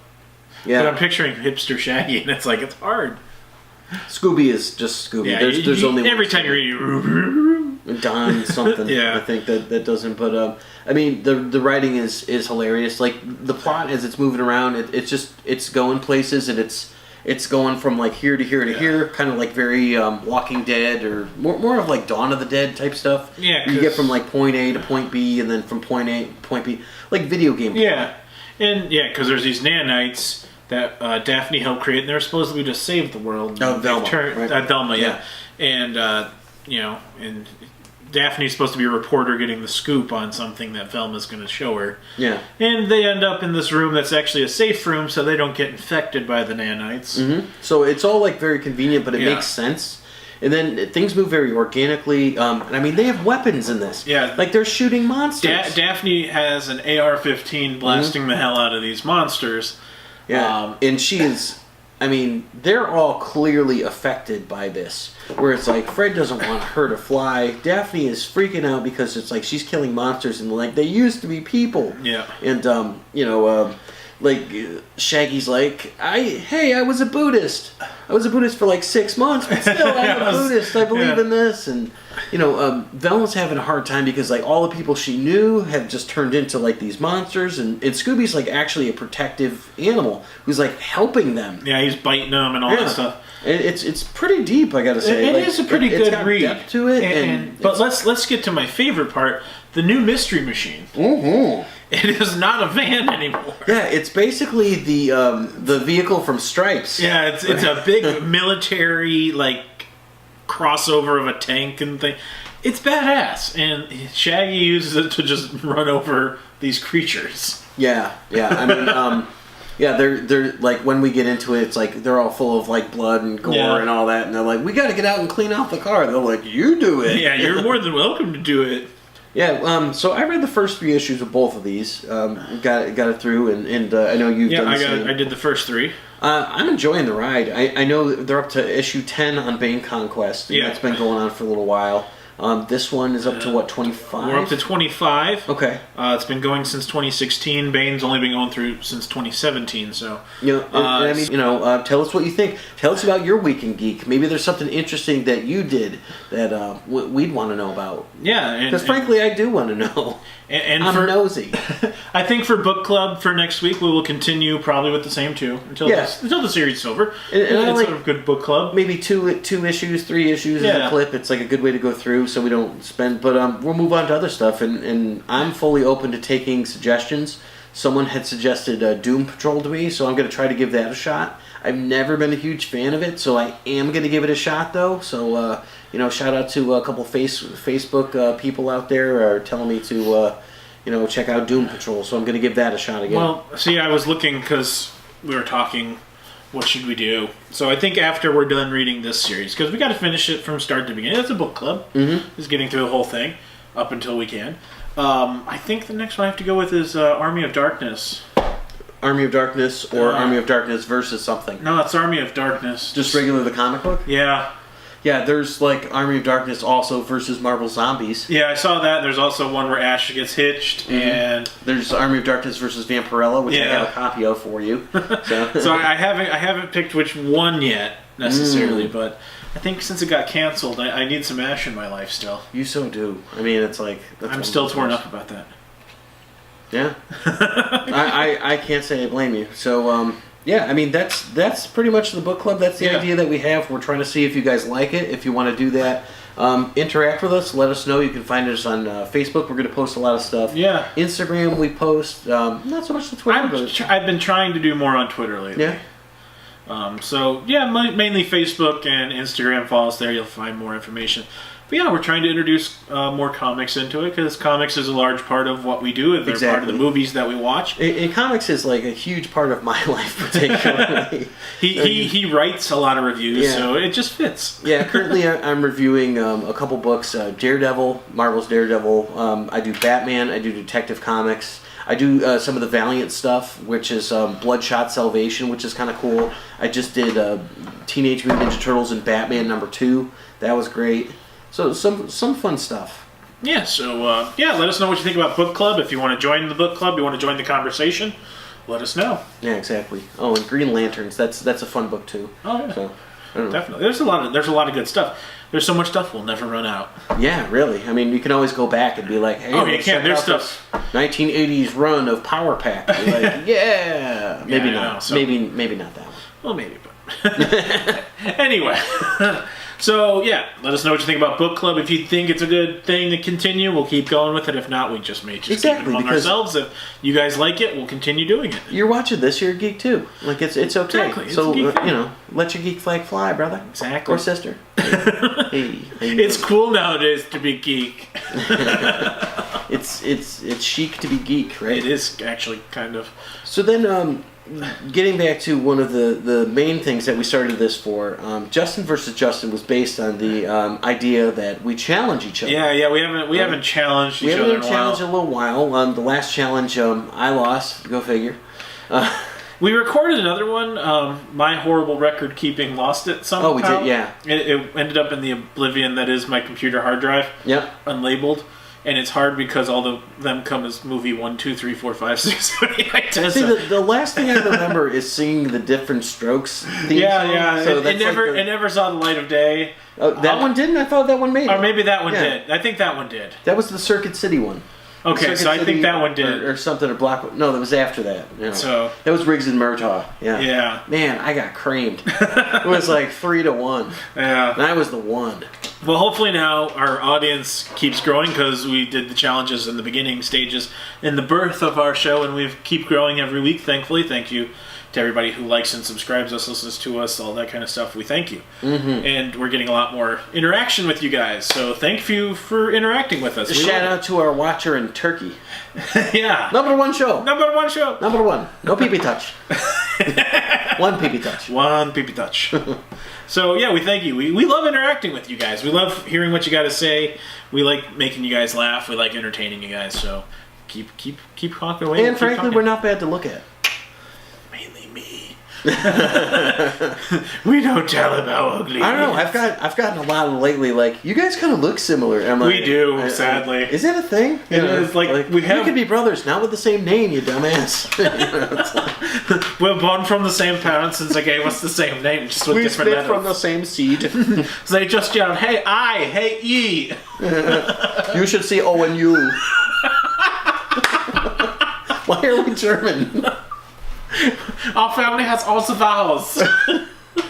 Yeah. But I'm picturing hipster Shaggy, and it's like it's hard. Scooby is just Scooby. Yeah, there's only every time you read it. Don something. Yeah. I think that doesn't. But I mean, the writing is hilarious. Like the plot as it's moving around, it's going places, and it's going from like here to here to here, kind of like very Walking Dead or more of like Dawn of the Dead type stuff. Yeah, you get from like point A to point B, and then from point A to point B, like video game. Yeah, and because there's these nanites that Daphne helped create, and they're supposedly to save the world. Oh, Velma, right? Velma, yeah. And and Daphne's supposed to be a reporter getting the scoop on something that Velma's going to show her. Yeah. And they end up in this room that's actually a safe room, so they don't get infected by the nanites. Mm-hmm. So it's all like very convenient, but it makes sense. And then things move very organically. And I mean, they have weapons in this. Yeah. Like they're shooting monsters. Daphne has an AR-15 blasting the hell out of these monsters. Yeah. And she is... I mean, they're all clearly affected by this. Where it's like, Fred doesn't want her to fly. Daphne is freaking out because it's like she's killing monsters and like, they used to be people. Yeah. And, like, Shaggy's like, I was a Buddhist. I was a Buddhist for like 6 months, but still, I'm a Buddhist. I believe in this. And, Velma's having a hard time because, like, all the people she knew have just turned into, like, these monsters. And Scooby's, like, actually a protective animal who's, like, helping them. Yeah, he's biting them and all that stuff. It's pretty deep, I gotta say. It is a pretty good read. It's got depth to it. But let's get to my favorite part, the new Mystery Machine. Mm-hmm. It is not a van anymore. Yeah, it's basically the vehicle from Stripes. Yeah, it's a big military like crossover of a tank and thing. It's badass, and Shaggy uses it to just run over these creatures. Yeah. I mean, they're like when we get into it, it's like they're all full of like blood and gore and all that, and they're like, "We got to get out and clean out the car." They're like, "You do it." Yeah, you're more than welcome to do it. Yeah, so I read the first 3 issues of both of these. Got it through, and I know you've done the same. I did the first 3. I'm enjoying the ride. I know they're up to issue 10 on Bane Conquest. And that's been going on for a little while. This one is up to, what, 25? We're up to 25. Okay. It's been going since 2016. Bane's only been going through since 2017, so... I mean, tell us what you think. Tell us about your Week in Geek. Maybe there's something interesting that you did that we'd want to know about. Yeah. Because frankly, I do want to know. And I'm nosy. I think for book club for next week, we will continue probably with the same 2 until the series is over. And it's sort of good book club. Maybe 2 issues, 3 issues as a clip. It's like a good way to go through so we don't spend... But we'll move on to other stuff. And I'm fully open to taking suggestions. Someone had suggested Doom Patrol to me, so I'm going to try to give that a shot. I've never been a huge fan of it, so I am going to give it a shot, though. So, shout out to a couple Facebook people out there are telling me to, check out Doom Patrol. So I'm going to give that a shot again. Well, see, I was looking because we were talking, what should we do? So I think after we're done reading this series, because we got to finish it from start to beginning. That's a book club. Mm-hmm. Just getting through the whole thing up until we can. I think the next one I have to go with is Army of Darkness. Army of Darkness or Army of Darkness versus something? No, it's Army of Darkness. Just regular the comic book? Yeah. there's like Army of Darkness also versus Marvel Zombies. Yeah, I saw that. There's also one where Ash gets hitched, and there's Army of Darkness versus Vampirella, which I have a copy of for you. So I haven't picked which one yet necessarily, but I think since it got canceled, I need some Ash in my life still. You so do. I mean, it's like I'm still torn up about that. Yeah, I can't say I blame you. So I mean that's pretty much the book club. That's the idea that we have. We're trying to see if you guys like it. If you want to do that, interact with us. Let us know. You can find us on Facebook. We're going to post a lot of stuff. Yeah, Instagram we post. Not so much the Twitter. I've been trying to do more on Twitter lately. Yeah. Mainly Facebook and Instagram. Follow us there. You'll find more information. But yeah, we're trying to introduce more comics into it because comics is a large part of what we do. They're part of the movies that we watch. And comics is like a huge part of my life, particularly. he writes a lot of reviews, so it just fits. Yeah, currently I'm reviewing a couple books. Daredevil, Marvel's Daredevil. I do Batman. I do Detective Comics. I do some of the Valiant stuff, which is Bloodshot Salvation, which is kind of cool. I just did Teenage Mutant Ninja Turtles and Batman #2. That was great. So some fun stuff. Yeah, so let us know what you think about book club. If you want to join the book club, you want to join the conversation, let us know. Yeah, exactly. Oh, and Green Lanterns, that's a fun book too. Oh yeah. So, definitely. There's a lot of good stuff. There's so much stuff we'll never run out. Yeah, really. I mean, you can always go back and be like, hey, you can. There's stuff. 1980s run of Power Pack. Be like, yeah. Maybe not. So, maybe not that one. Well, maybe, but anyway. So, let us know what you think about book club. If you think it's a good thing to continue, we'll keep going with it. If not, we just may keep it among ourselves. If you guys like it, we'll continue doing it. You're watching this, you're a geek too. Like, it's okay. Exactly. So, let your geek flag fly, brother. Exactly. Or sister. Hey, it's cool nowadays to be geek. It's chic to be geek, right? It is actually kind of. So then, getting back to one of the main things that we started this for, Justen versus Justen was based on the idea that we challenge each other. Yeah, we haven't challenged each other in a while. We haven't challenged in a little while. The last challenge, I lost. Go figure. We recorded another one. My horrible record keeping lost it somehow. Oh, we did, yeah. It ended up in the oblivion that is my computer hard drive. Yep. Unlabeled. And it's hard because all of them come as movie 1, 2, 3, 4, 5, 6, 7, 8, 9, 10. See, the last thing I remember is singing the Different Strokes theme song. So it never saw the light of day. Oh, that one didn't? I thought that one made it. Or maybe that one did. I think that one did. That was the Circuit City one. Okay, so I think that one did. Or something, or Block... No, that was after that. You know. So that was Riggs and Murtaugh. Yeah. Yeah. Man, I got creamed. It was like 3-1. Yeah. And I was the one. Well, hopefully now our audience keeps growing because we did the challenges in the beginning stages in the birth of our show, and we keep growing every week, thankfully. Thank you to everybody who likes and subscribes us, listens to us, all that kind of stuff. We thank you. Mm-hmm. And we're getting a lot more interaction with you guys, so thank you for interacting with us. Shout out to our watcher in Turkey. Yeah. Number one show. Number one show. Number one. No pee-pee touch. One pee-pee touch. One pee-pee touch. So, yeah, we thank you. We love interacting with you guys. We love hearing what you got to say. We like making you guys laugh. We like entertaining you guys. So, keep talking away. And frankly, we're not bad to look at. Mainly me. We don't tell him how ugly. I don't know. I've gotten a lot lately. Like, you guys kind of look similar. I'm like, we do, sadly. Is that a thing? It is. Like we have. You could be brothers, not with the same name, you dumbass. We're born from the same parents, and they gave us the same name, just with different letters. We split from the same seed. So they just yelled, "Hey I, hey E." You should see O and U. Why are we German? Our family has all the vowels.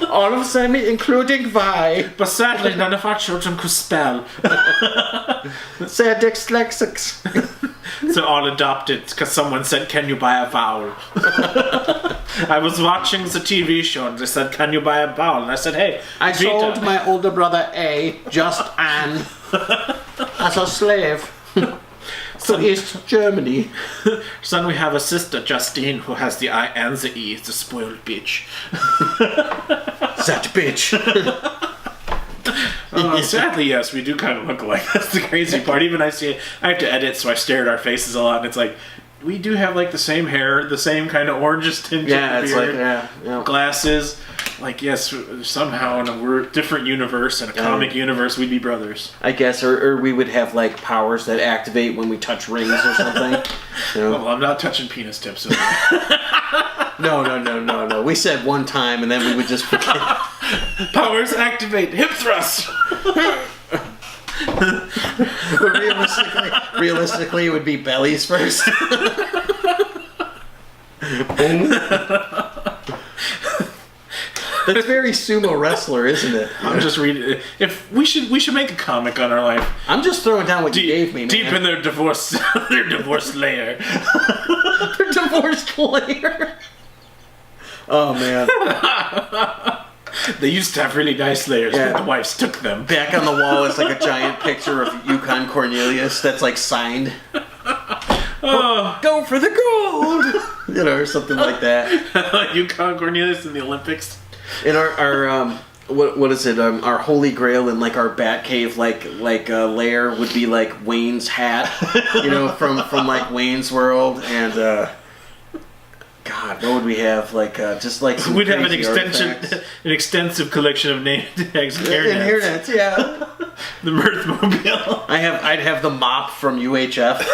All of them, including Y. But sadly, none of our children could spell. They're dyslexics. So all adopted, because someone said, "Can you buy a vowel?" I was watching the TV show, and they said, "Can you buy a vowel?" And I said, "Hey, I sold my older brother A, just Anne, as a slave. To East Germany." Son, we have a sister, Justine, who has the I and the E. It's a spoiled bitch. That bitch. Sadly, yes, we do kind of look alike. That's the crazy part. Even I have to edit, so I stare at our faces a lot, and it's like, we do have like the same hair, the same kind of orange tinge. Yeah, it's beard, like, yeah. Glasses. Like, yes, somehow in a different universe, in a comic universe, we'd be brothers. I guess, or we would have, like, powers that activate when we touch rings or something. Well, I'm not touching penis tips. No. We said one time, and then we would just forget. Powers activate. Hip thrust. But realistically, it would be bellies first. That's very sumo wrestler, isn't it? I'm just reading. If we should make a comic on our life. I'm just throwing down what you gave me, man. Deep in their divorce lair. Their divorced lair. Oh man. They used to have really nice layers, but the wives took them. Back on the wall is like a giant picture of Yukon Cornelius that's like signed. Go for the gold, or something like that. Yukon Cornelius in the Olympics. In our what is it? Our Holy Grail in like our Batcave like lair would be like Wayne's hat, from like Wayne's World, and God, what would we have? Like just like some we'd have an extensive collection of name tags and hairnets, yeah. The Mirthmobile. I'd have the mop from UHF.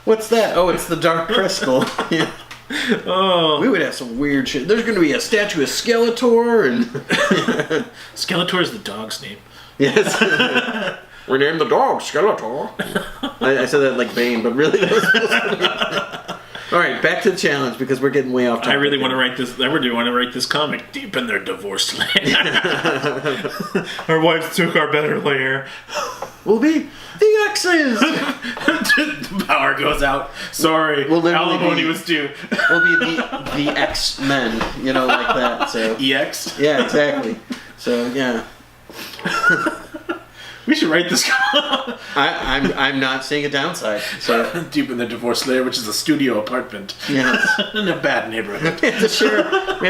What's that? Oh, it's the Dark Crystal. Yeah. Oh, we would have some weird shit. There's going to be a statue of Skeletor, and Skeletor is the dog's name. Yes. We named the dog Skeletor. I said that like Bane, but really that was supposed to be. All right, back to the challenge because we're getting way off topic. I really want to write this. I really want to write this comic deep in their divorced land. Our wives took our better layer. We'll be the X's. The power goes out. Sorry, alimony was due. We'll be the X-Men, like that. So EX. Yeah, exactly. So yeah. We should write this. I'm not seeing a downside. So deep in the divorce layer, which is a studio apartment. Yes. In a bad neighborhood. We have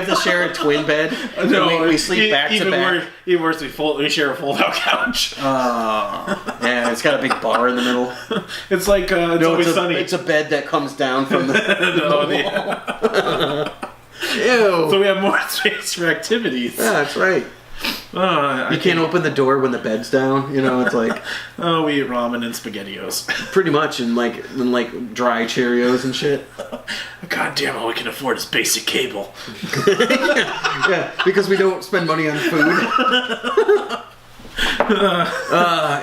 to share a twin bed. No, we sleep back to back. Even worse, we share a fold-out couch. Oh, yeah, it's got a big bar in the middle. It's like it's always sunny. It's a bed that comes down from the wall. Ew. So we have more space for activities. Yeah, that's right. You can't open the door when the bed's down. It's like we eat ramen and SpaghettiOs. Pretty much, and like dry Cheerios and shit. God damn, all we can afford is basic cable. yeah, because we don't spend money on food.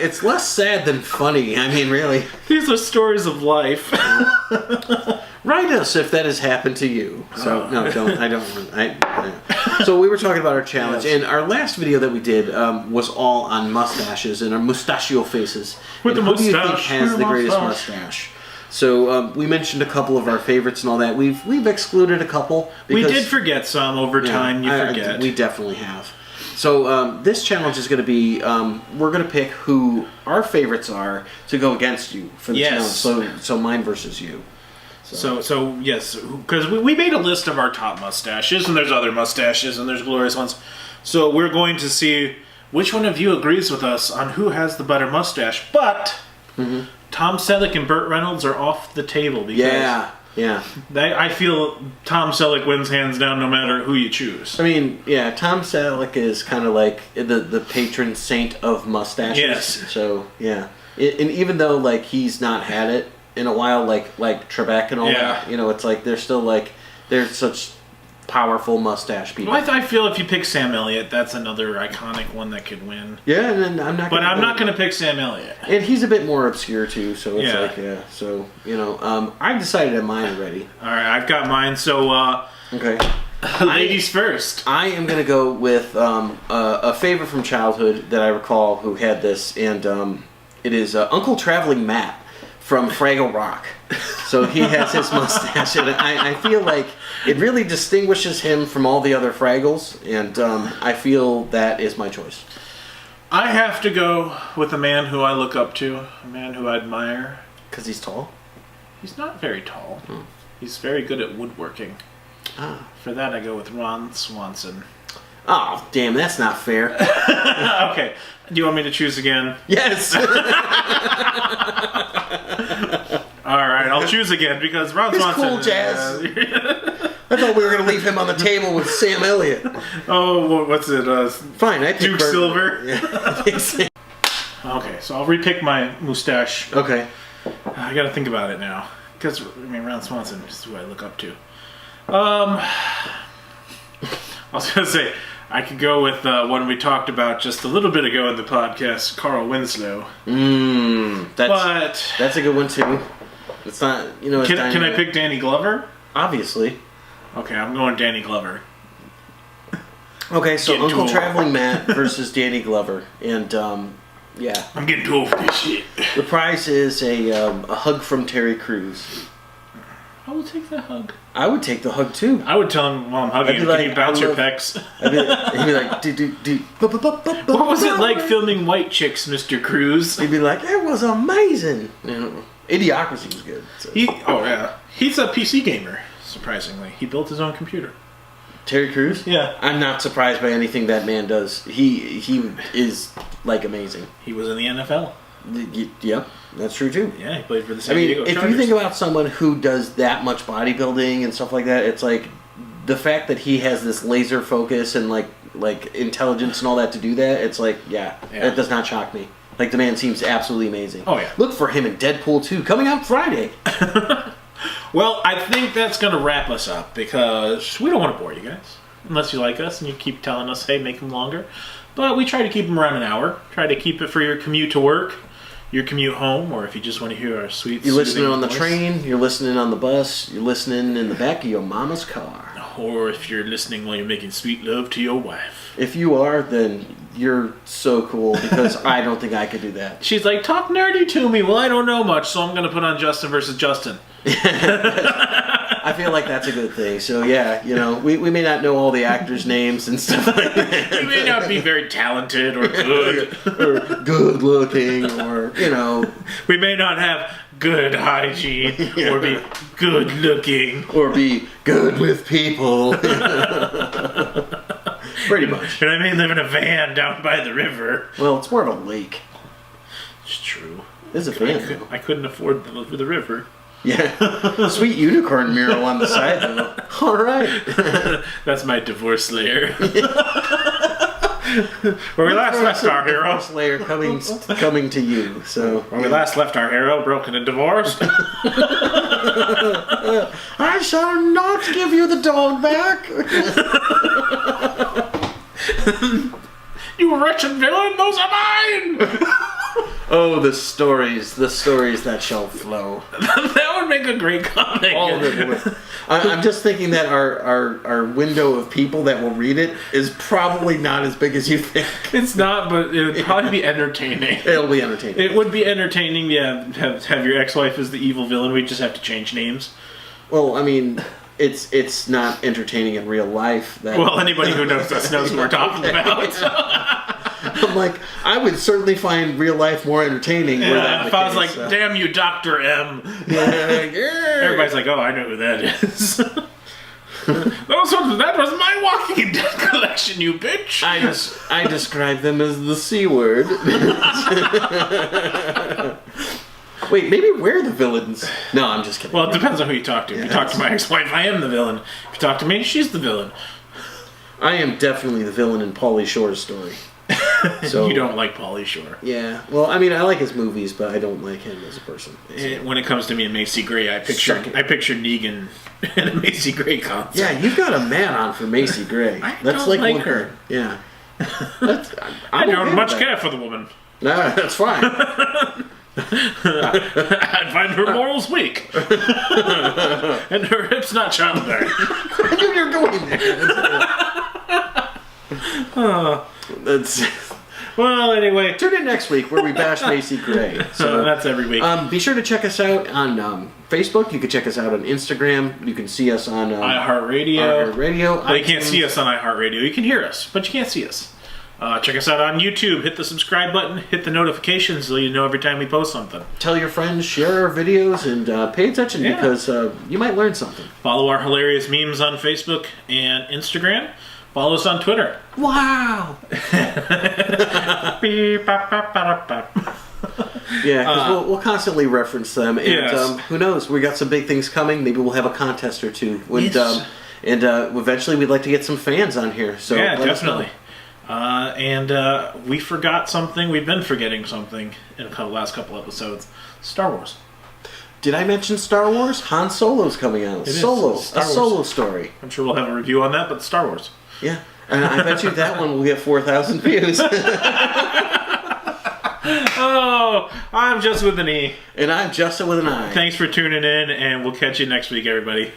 It's less sad than funny. I mean, really. These are stories of life. Write us if that has happened to you. So no, don't. I don't. So we were talking about our challenge, and our last video that we did was all on mustaches and our mustachio faces. With the mustache, who do you think has the greatest mustache? So we mentioned a couple of our favorites and all that. We've excluded a couple. We did forget some over time. You forget. We definitely have. So this challenge is going to be we're going to pick who our favorites are to go against you for the challenge. So mine versus you. So yes, because we made a list of our top mustaches, and there's other mustaches, and there's glorious ones. So we're going to see which one of you agrees with us on who has the better mustache. But Tom Selleck and Burt Reynolds are off the table because I feel Tom Selleck wins hands down no matter who you choose. I mean, yeah, Tom Selleck is kind of like the patron saint of mustaches. Yes. So yeah, and even though like he's not had it in a while, like Trebek and all that, it's like they're still like they're such powerful mustache people. Well, I feel if you pick Sam Elliott, that's another iconic one that could win. Yeah, and I'm not. But I'm not going to pick Sam Elliott. And he's a bit more obscure too, so it's So I've decided on mine already. All right, I've got mine. So okay, ladies first. I am going to go with a favorite from childhood that I recall who had this, and it is Uncle Traveling Matt from Fraggle Rock. So he has his mustache, and I feel like it really distinguishes him from all the other Fraggles, and I feel that is my choice. I have to go with a man who I look up to, a man who I admire. Because he's tall? He's not very tall. He's very good at woodworking. For that, I go with Ron Swanson. Oh, damn, that's not fair. Okay. Do you want me to choose again? Yes! All right, I'll choose again because Ron Swanson. Cool Jazz. I thought we were going to leave him on the table with Sam Elliott. Oh, what's it? Fine, I pick Duke Bert. Silver. Yeah. Okay, so I'll repick my mustache. Okay. I got to think about it now because Ron Swanson is who I look up to. I was going to say I could go with one we talked about just a little bit ago in the podcast, Carl Winslow. That's a good one too. It's not, It's can I pick Danny Glover? Obviously. Okay, I'm going Danny Glover. Okay, so Getting Uncle too Traveling Matt versus Danny Glover, and yeah. I'm getting too old for this shit. The prize is a hug from Terry Crews. I will take the hug. I would take the hug too. I would tell him while I'm hugging him, can you bounce your pecs? He'd be like, do. What was it like filming White Chicks, Mr. Crews? He'd be like, it was amazing. Idiocracy was good. So. He's a PC gamer, surprisingly. He built his own computer. Terry Crews? Yeah. I'm not surprised by anything that man does. He is, amazing. He was in the NFL. Yep, that's true too. Yeah, he played for the San Diego if Chargers. you think about someone who does that much bodybuilding and stuff like that, it's like the fact that he has this laser focus and like intelligence and all that to do that, it's like, yeah, it does not shock me. Like, the man seems absolutely amazing. Oh, yeah. Look for him in Deadpool 2, coming out Friday. Well, I think that's going to wrap us up because we don't want to bore you guys. Unless you like us and you keep telling us, hey, make them longer. But we try to keep them around an hour. Try to keep it for your commute to work, your commute home, or if you just want to hear our sweet, you're listening on the voice. train, you're listening on the bus, you're listening in the back of your mama's car. Or if you're listening while you're making sweet love to your wife. If you are, then you're so cool because I don't think I could do that. She's like, talk nerdy to me. Well, I don't know much, so I'm going to put on Justen versus Justen. I feel like that's a good thing. So yeah, we may not know all the actors' names and stuff like that. You may not be very talented or good. or good looking or, We may not have good hygiene or be good looking. Or be good with people. Pretty much. And I may live in a van down by the river. Well, it's more of a lake. It's true. It's a van. I couldn't afford to live with the river. Yeah. Sweet unicorn mural on the side, though. All right. That's my divorce layer. Where we last left our hero. Divorce layer coming to you. So When we last left our hero, broken and divorced. I shall not give you the dog back. You wretched villain, those are mine! Oh, the stories that shall flow. That would make a great comic. All of it would. I'm just thinking that our window of people that will read it is probably not as big as you think. It's not, but it would probably be entertaining. It'll be entertaining. It would be entertaining, yeah. Have your ex-wife as the evil villain. We just have to change names. Well, I mean, it's not entertaining in real life. Well, anybody who knows us knows what we're talking about. I'm like, I would certainly find real life more entertaining. Yeah, if I was like, damn you, Dr. M. Everybody's like, oh, I know who that is. That was my Walking Dead collection, you bitch. I describe them as the C word. Wait, maybe we're the villains. No, I'm just kidding. Well, it depends on who you talk to. If you talk to my ex-wife, I am the villain. If you talk to me, she's the villain. I am definitely the villain in Pauly Shore's story. So you don't like Pauly Shore. Yeah. Well, I mean, I like his movies, but I don't like him as a person. When it comes to me and Macy Gray, I picture Negan in a Macy Gray concert. Yeah, you've got a man on for Macy Gray. That's don't like her. Yeah. I don't much care for the woman. Nah, that's fine. I'd find her morals weak. And her hips not childbearing. I knew you were going there. Well, anyway. Tune in next week where we bash Macy Gray. So that's every week. Be sure to check us out on Facebook. You can check us out on Instagram. You can see us on iHeartRadio. Well, you can't see us on iHeartRadio. You can hear us, but you can't see us. Check us out on YouTube. Hit the subscribe button. Hit the notifications so you know every time we post something. Tell your friends, share our videos, and pay attention because you might learn something. Follow our hilarious memes on Facebook and Instagram. Follow us on Twitter. Wow! Beep, bop, bop, bop, bop. Yeah, because we'll constantly reference them. And yes. Who knows? We got some big things coming. Maybe we'll have a contest or two. And eventually we'd like to get some fans on here. So yeah, definitely. We forgot something. We've been forgetting something in the last couple episodes. Star Wars. Did I mention Star Wars? Han Solo's coming out. A solo story. I'm sure we'll have a review on that, but Star Wars. Yeah. And I bet you that one will get 4,000 views. Oh, I'm Justin with an E. And I'm Justin with an I. Thanks for tuning in, and we'll catch you next week, everybody.